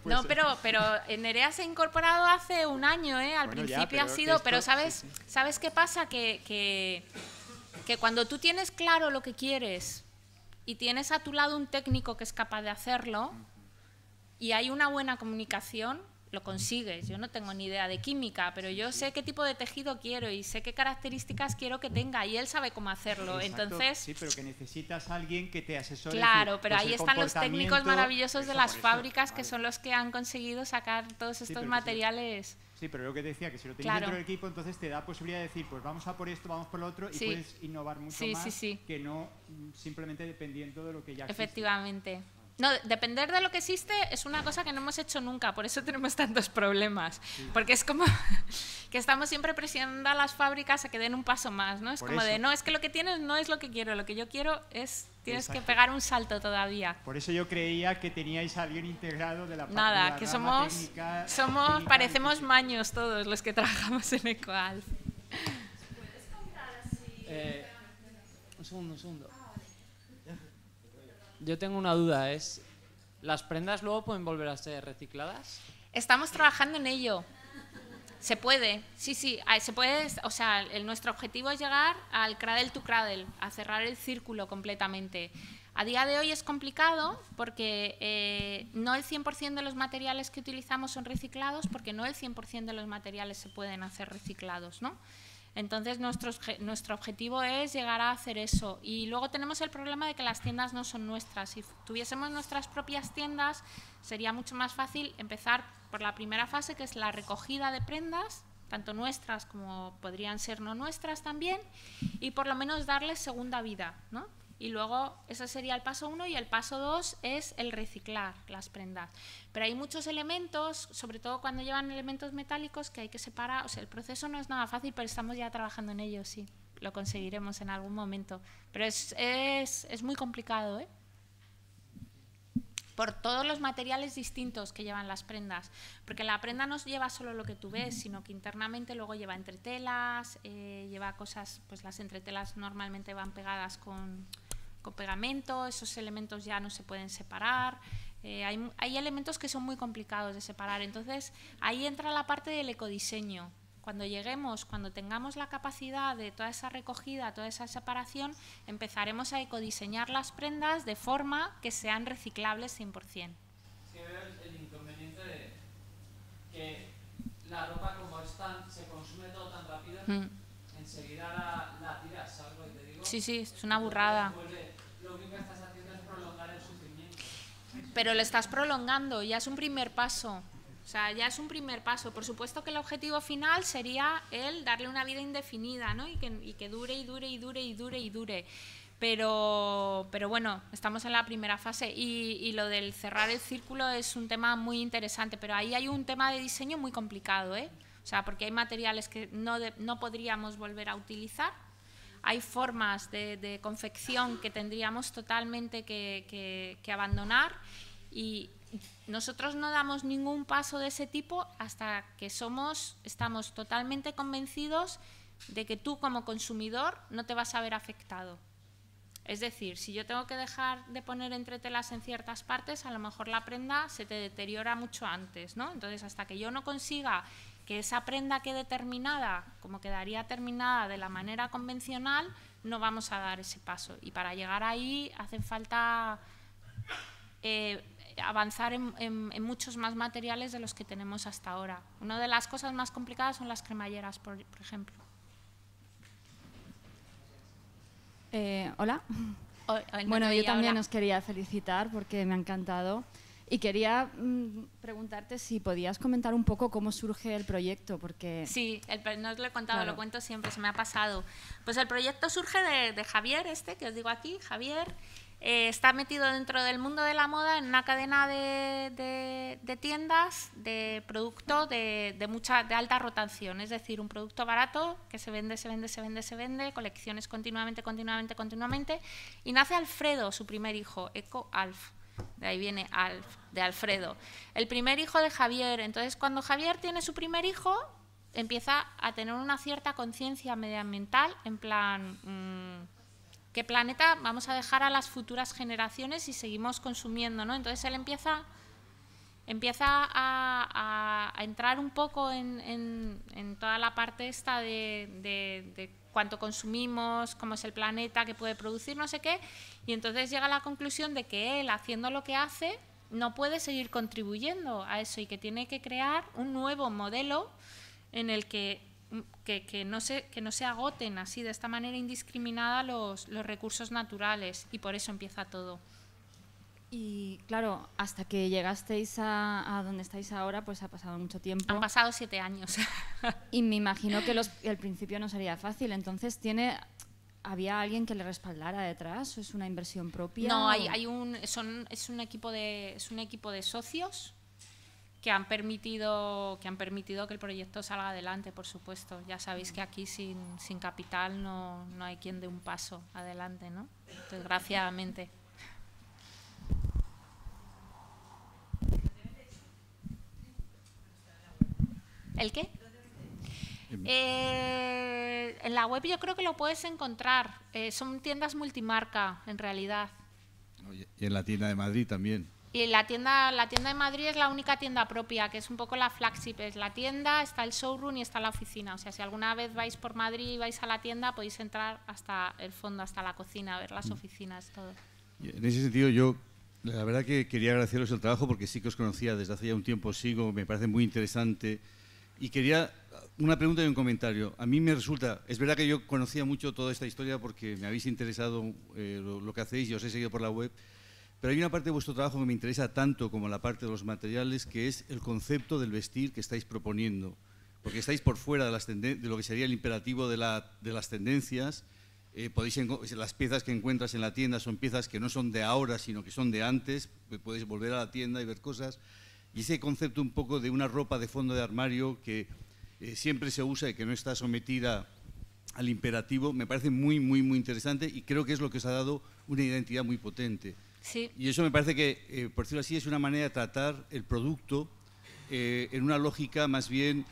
puede ser. pero Nerea se ha incorporado hace un año, al Bueno, principio ya, ha sido, esto, pero ¿sabes, sí. ¿sabes qué pasa? Que cuando tú tienes claro lo que quieres y tienes a tu lado un técnico que es capaz de hacerlo y hay una buena comunicación, lo consigues. Yo no tengo ni idea de química, pero yo sé qué tipo de tejido quiero y sé qué características quiero que tenga y él sabe cómo hacerlo. Exacto, entonces, sí, pero que necesitas a alguien que te asesore. claro, decir, pero pues ahí el están los técnicos maravillosos de las fábricas, vale. que son los que han conseguido sacar todos estos pero materiales. Sí, pero lo que decía, que si lo tienes Claro. dentro del equipo, entonces te da posibilidad de decir, pues vamos a por esto, vamos por lo otro, y Sí. puedes innovar mucho Sí, más sí. que no simplemente dependiendo de lo que ya existe. Efectivamente. No, depender de lo que existe es una cosa que no hemos hecho nunca, por eso tenemos tantos problemas. Sí. Porque es como que estamos siempre presionando a las fábricas a que den un paso más, ¿no? Es por como eso. de, no, es que lo que tienes no es lo que quiero, lo que yo quiero es, tienes Exacto. que pegar un salto todavía. Por eso yo creía que teníais a alguien integrado de la parte Nada, de la que rama técnica, parecemos maños todos los que trabajamos en Ecoalf. ¿Puedes contar así? Un segundo. Yo tengo una duda, ¿las prendas luego pueden volver a ser recicladas? Estamos trabajando en ello. Se puede, sí, se puede. O sea, nuestro objetivo es llegar al cradle to cradle, a cerrar el círculo completamente. A día de hoy es complicado porque no el 100% de los materiales que utilizamos son reciclados, porque no el 100% de los materiales se pueden hacer reciclados, ¿no? Entonces nuestro objetivo es llegar a hacer eso. Y luego tenemos el problema de que las tiendas no son nuestras. Si tuviésemos nuestras propias tiendas, sería mucho más fácil empezar por la primera fase, que es la recogida de prendas, tanto nuestras como podrían ser no nuestras también, y por lo menos darles segunda vida, ¿no? Y luego ese sería el paso 1, y el paso 2 es el reciclar las prendas. Pero hay muchos elementos, sobre todo cuando llevan elementos metálicos, que hay que separar. O sea, el proceso no es nada fácil, pero estamos ya trabajando en ello, sí. Lo conseguiremos en algún momento. Pero es muy complicado, por todos los materiales distintos que llevan las prendas. Porque la prenda no lleva solo lo que tú ves, sino que internamente luego lleva entretelas, lleva cosas, pues las entretelas normalmente van pegadas con pegamento, esos elementos ya no se pueden separar, Hay elementos que son muy complicados de separar. Entonces, ahí entra la parte del ecodiseño. Cuando tengamos la capacidad de toda esa recogida, toda esa separación, empezaremos a ecodiseñar las prendas de forma que sean reciclables 100%. Es que veo el inconveniente de que la ropa, como se consume todo tan rápido, enseguida la tiras, ¿sabes lo que te digo? Sí, es una burrada. Lo único que estás haciendo es prolongar el sufrimiento. Pero lo estás prolongando, ya es un primer paso. O sea, ya es un primer paso. Por supuesto que el objetivo final sería el darle una vida indefinida, ¿no? Y que dure y dure y dure y dure y dure. Pero bueno, estamos en la primera fase y lo del cerrar el círculo es un tema muy interesante, pero ahí hay un tema de diseño muy complicado, ¿eh? O sea, porque hay materiales que no podríamos volver a utilizar, hay formas de confección que tendríamos totalmente que abandonar y nosotros no damos ningún paso de ese tipo hasta que estamos totalmente convencidos de que tú como consumidor no te vas a ver afectado. Es decir, si yo tengo que dejar de poner entretelas en ciertas partes, a lo mejor la prenda se te deteriora mucho antes, ¿no? Entonces, hasta que yo no consiga que esa prenda quede terminada, como quedaría terminada de la manera convencional, no vamos a dar ese paso. Y para llegar ahí hace falta avanzar en muchos más materiales de los que tenemos hasta ahora. Una de las cosas más complicadas son las cremalleras, por ejemplo. Hola. Bueno, yo también os quería felicitar porque me ha encantado y quería preguntarte si podías comentar un poco cómo surge el proyecto, porque... Sí, no os lo he contado, claro. Lo cuento siempre, se me ha pasado. Pues el proyecto surge de Javier, que os digo aquí, Javier. Está metido dentro del mundo de la moda en una cadena de tiendas de producto de alta rotación, es decir, un producto barato que se vende, colecciones continuamente, y nace Alfredo, su primer hijo, Eco Alf, de ahí viene Alf, de Alfredo, el primer hijo de Javier. Entonces, cuando Javier tiene su primer hijo, empieza a tener una cierta conciencia medioambiental, en plan... ¿qué planeta vamos a dejar a las futuras generaciones si seguimos consumiendo, ¿no? Entonces él empieza a entrar un poco en toda la parte esta de cuánto consumimos, cómo es el planeta, qué puede producir, no sé qué, y entonces llega a la conclusión de que él, haciendo lo que hace, no puede seguir contribuyendo a eso y que tiene que crear un nuevo modelo en el que no se agoten así de esta manera indiscriminada los recursos naturales, y por eso empieza todo. Y claro, hasta que llegasteis a donde estáis ahora, pues ha pasado mucho tiempo. Han pasado 7 años. Y me imagino que al principio no sería fácil. Entonces, ¿había alguien que le respaldara detrás? ¿O es una inversión propia? No, es un equipo de socios que han permitido que el proyecto salga adelante, por supuesto. Ya sabéis que aquí sin capital no hay quien dé un paso adelante, ¿no? Desgraciadamente. ¿El qué? En la web yo creo que lo puedes encontrar. Son tiendas multimarca, en realidad. Y en la tienda de Madrid también. Y la tienda de Madrid es la única tienda propia, que es un poco la flagship. Es la tienda, está el showroom y está la oficina. O sea, si alguna vez vais por Madrid y vais a la tienda, podéis entrar hasta el fondo, hasta la cocina, a ver las oficinas, todo. Y en ese sentido, yo la verdad que quería agradeceros el trabajo porque sí que os conocía desde hace ya un tiempo, me parece muy interesante. Y quería una pregunta y un comentario. A mí me resulta, es verdad que yo conocía mucho toda esta historia porque me habéis interesado lo que hacéis y os he seguido por la web. Pero hay una parte de vuestro trabajo que me interesa tanto como la parte de los materiales, que es el concepto del vestir que estáis proponiendo. Porque estáis por fuera de lo que sería el imperativo de las tendencias. Las piezas que encuentras en la tienda son piezas que no son de ahora, sino que son de antes. Podéis volver a la tienda y ver cosas. Y ese concepto un poco de una ropa de fondo de armario que siempre se usa y que no está sometida al imperativo, me parece muy, muy, muy interesante y creo que es lo que os ha dado una identidad muy potente. Sí. Y eso me parece que, por decirlo así, es una manera de tratar el producto en una lógica más bien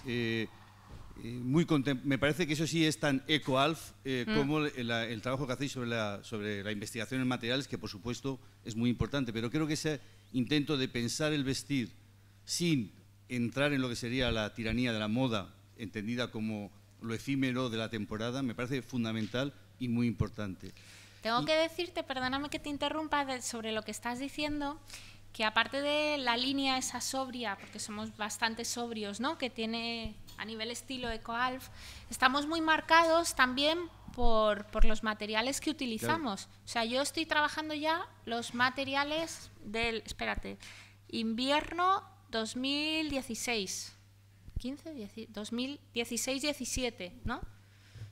me parece que eso sí es tan eco-alf como el trabajo que hacéis sobre la investigación en materiales, que por supuesto es muy importante, pero creo que ese intento de pensar el vestir sin entrar en lo que sería la tiranía de la moda, entendida como lo efímero de la temporada, me parece fundamental y muy importante. Tengo que decirte, perdóname que te interrumpa, sobre lo que estás diciendo, que aparte de la línea esa sobria, porque somos bastante sobrios, ¿no?, que tiene a nivel estilo eco-alf, estamos muy marcados también por los materiales que utilizamos. Claro. O sea, yo estoy trabajando ya los materiales del, espérate, invierno 2016, 2016-17, ¿no?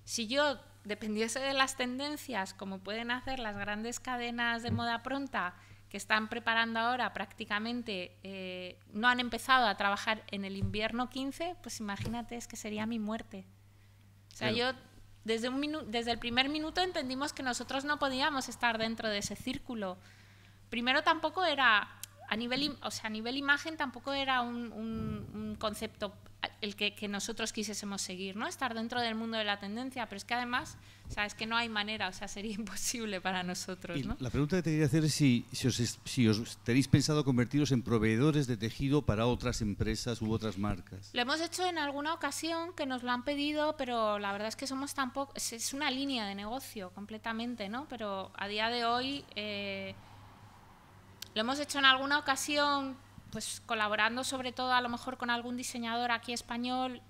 Si yo dependiese de las tendencias, como pueden hacer las grandes cadenas de moda pronta, que están preparando ahora prácticamente, no han empezado a trabajar en el invierno 15, pues imagínate, es que sería mi muerte. O sea, yo desde el primer minuto entendimos que nosotros no podíamos estar dentro de ese círculo. Primero tampoco era, a nivel imagen tampoco era un concepto el que nosotros quisiésemos seguir, ¿no? Estar dentro del mundo de la tendencia, pero es que además, o sea, es que no hay manera, o sea, sería imposible para nosotros, ¿no? La pregunta que te quería hacer es si os tenéis pensado convertiros en proveedores de tejido para otras empresas u otras marcas. Lo hemos hecho en alguna ocasión, que nos lo han pedido, pero la verdad es que somos tampoco, es una línea de negocio completamente, ¿no? Pero a día de hoy lo hemos hecho en alguna ocasión, pues colaborando sobre todo a lo mejor con algún diseñador aquí español,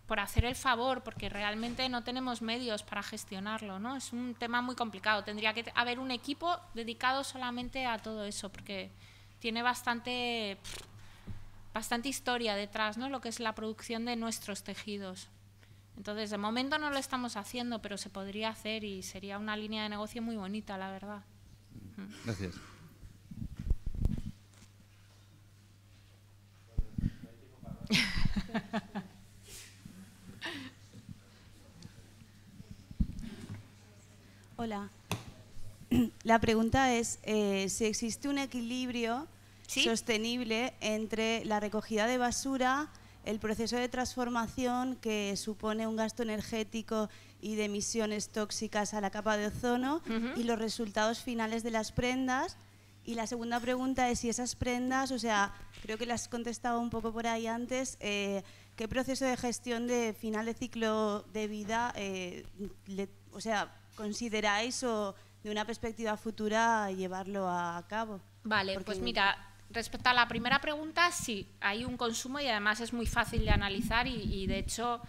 por hacer el favor, porque realmente no tenemos medios para gestionarlo, ¿no? Es un tema muy complicado, tendría que haber un equipo dedicado solamente a todo eso, porque tiene bastante historia detrás, ¿no?, lo que es la producción de nuestros tejidos. Entonces, de momento no lo estamos haciendo, pero se podría hacer y sería una línea de negocio muy bonita, la verdad. Gracias. Hola. La pregunta es si existe un equilibrio sostenible entre la recogida de basura, el proceso de transformación que supone un gasto energético y de emisiones tóxicas a la capa de ozono y los resultados finales de las prendas. Y la segunda pregunta es si esas prendas, o sea, creo que las has contestado un poco por ahí antes, ¿qué proceso de gestión de final de ciclo de vida, o sea, consideráis o de una perspectiva futura llevarlo a cabo? Vale, pues mira, respecto a la primera pregunta, sí, hay un consumo y además es muy fácil de analizar y de hecho,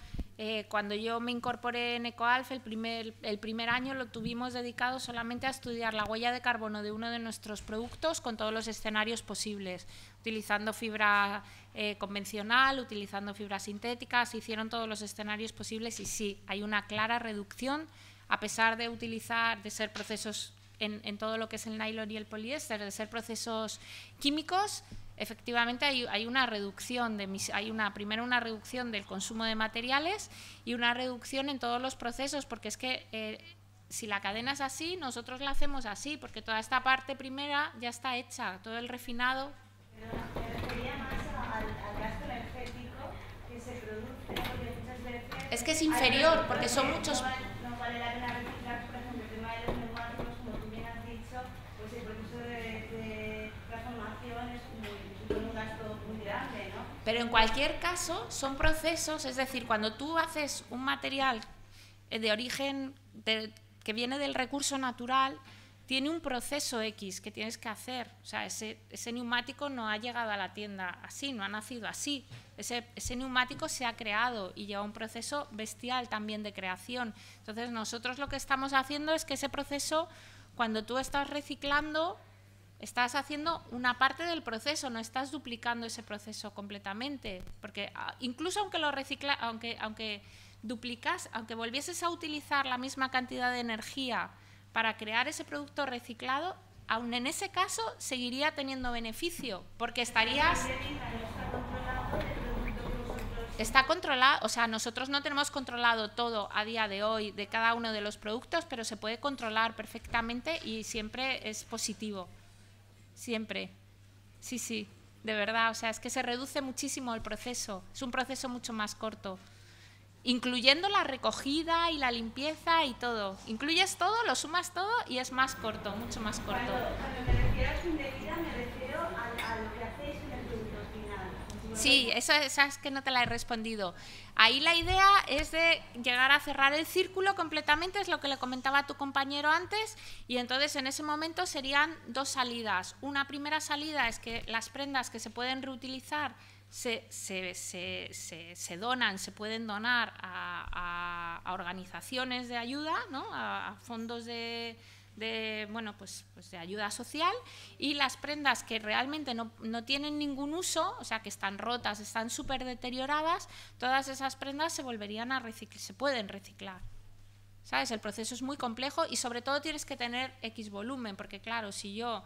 cuando yo me incorporé en eco-alf, el primer año lo tuvimos dedicado solamente a estudiar la huella de carbono de uno de nuestros productos con todos los escenarios posibles, utilizando fibra convencional, utilizando fibras sintéticas, se hicieron todos los escenarios posibles y sí, hay una clara reducción, a pesar de ser procesos en todo lo que es el nylon y el poliéster, de ser procesos químicos. Efectivamente hay una reducción, primero una reducción del consumo de materiales y una reducción en todos los procesos, porque es que si la cadena es así, nosotros la hacemos así, porque toda esta parte primera ya está hecha, todo el refinado. Me refería más al gasto energético que se produce, porque muchas veces... Es que es inferior, porque son muchos... No vale la pena reciclar, por ejemplo, el tema de los neumáticos, como tú bien has dicho, pues el proceso de transformación es un gasto muy grande, ¿no? Pero en cualquier caso son procesos, es decir, cuando tú haces un material de origen que viene del recurso natural, tiene un proceso X que tienes que hacer. O sea, ese neumático no ha llegado a la tienda así, no ha nacido así. Ese neumático se ha creado y lleva un proceso bestial también de creación. Entonces, nosotros lo que estamos haciendo es que ese proceso, cuando tú estás reciclando, estás haciendo una parte del proceso, no estás duplicando ese proceso completamente. Porque incluso aunque lo aunque duplicas, aunque volvieses a utilizar la misma cantidad de energía para crear ese producto reciclado, aún en ese caso seguiría teniendo beneficio, porque estarías... Está controlado, o sea, nosotros no tenemos controlado todo a día de hoy de cada uno de los productos, pero se puede controlar perfectamente y siempre es positivo, siempre. Sí, sí, de verdad, o sea, es que se reduce muchísimo el proceso, es un proceso mucho más corto. incluyendo la recogida y la limpieza y todo. Incluyes todo, lo sumas todo y es más corto, mucho más corto. Cuando me refiero a su indebida, me refiero a lo que hacéis en el producto final. Sí, esa es que no te la he respondido. Ahí la idea es de llegar a cerrar el círculo completamente, es lo que le comentaba a tu compañero antes, y entonces en ese momento serían 2 salidas. Una primera salida es que las prendas que se pueden reutilizar se donan, se pueden donar a organizaciones de ayuda, ¿no? A fondos de ayuda social, y las prendas que realmente no tienen ningún uso, o sea, que están rotas, están súper deterioradas, todas esas prendas se volverían a reciclar, se pueden reciclar. ¿Sabes? El proceso es muy complejo y sobre todo tienes que tener X volumen, porque claro, si yo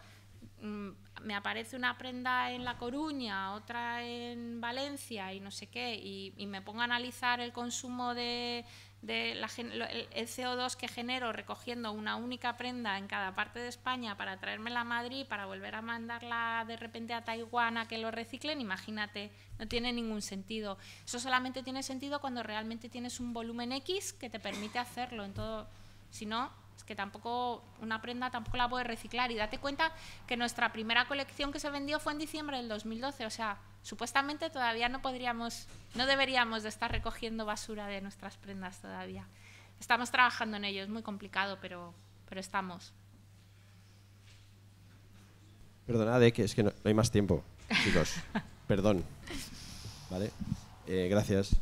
me aparece una prenda en La Coruña, otra en Valencia y no sé qué, y me pongo a analizar el consumo el CO2 que genero recogiendo una única prenda en cada parte de España para traérmela a Madrid, para volver a mandarla de repente a Taiwán a que lo reciclen, imagínate, no tiene ningún sentido. Eso solamente tiene sentido cuando realmente tienes un volumen X que te permite hacerlo. En todo, si no, es que tampoco una prenda tampoco la puedes reciclar. Y date cuenta que nuestra primera colección que se vendió fue en diciembre del 2012, o sea, supuestamente todavía no deberíamos de estar recogiendo basura de nuestras prendas todavía. Estamos trabajando en ello, es muy complicado, pero estamos. Perdonad, que es que no hay más tiempo, chicos. Perdón. ¿Vale? Gracias.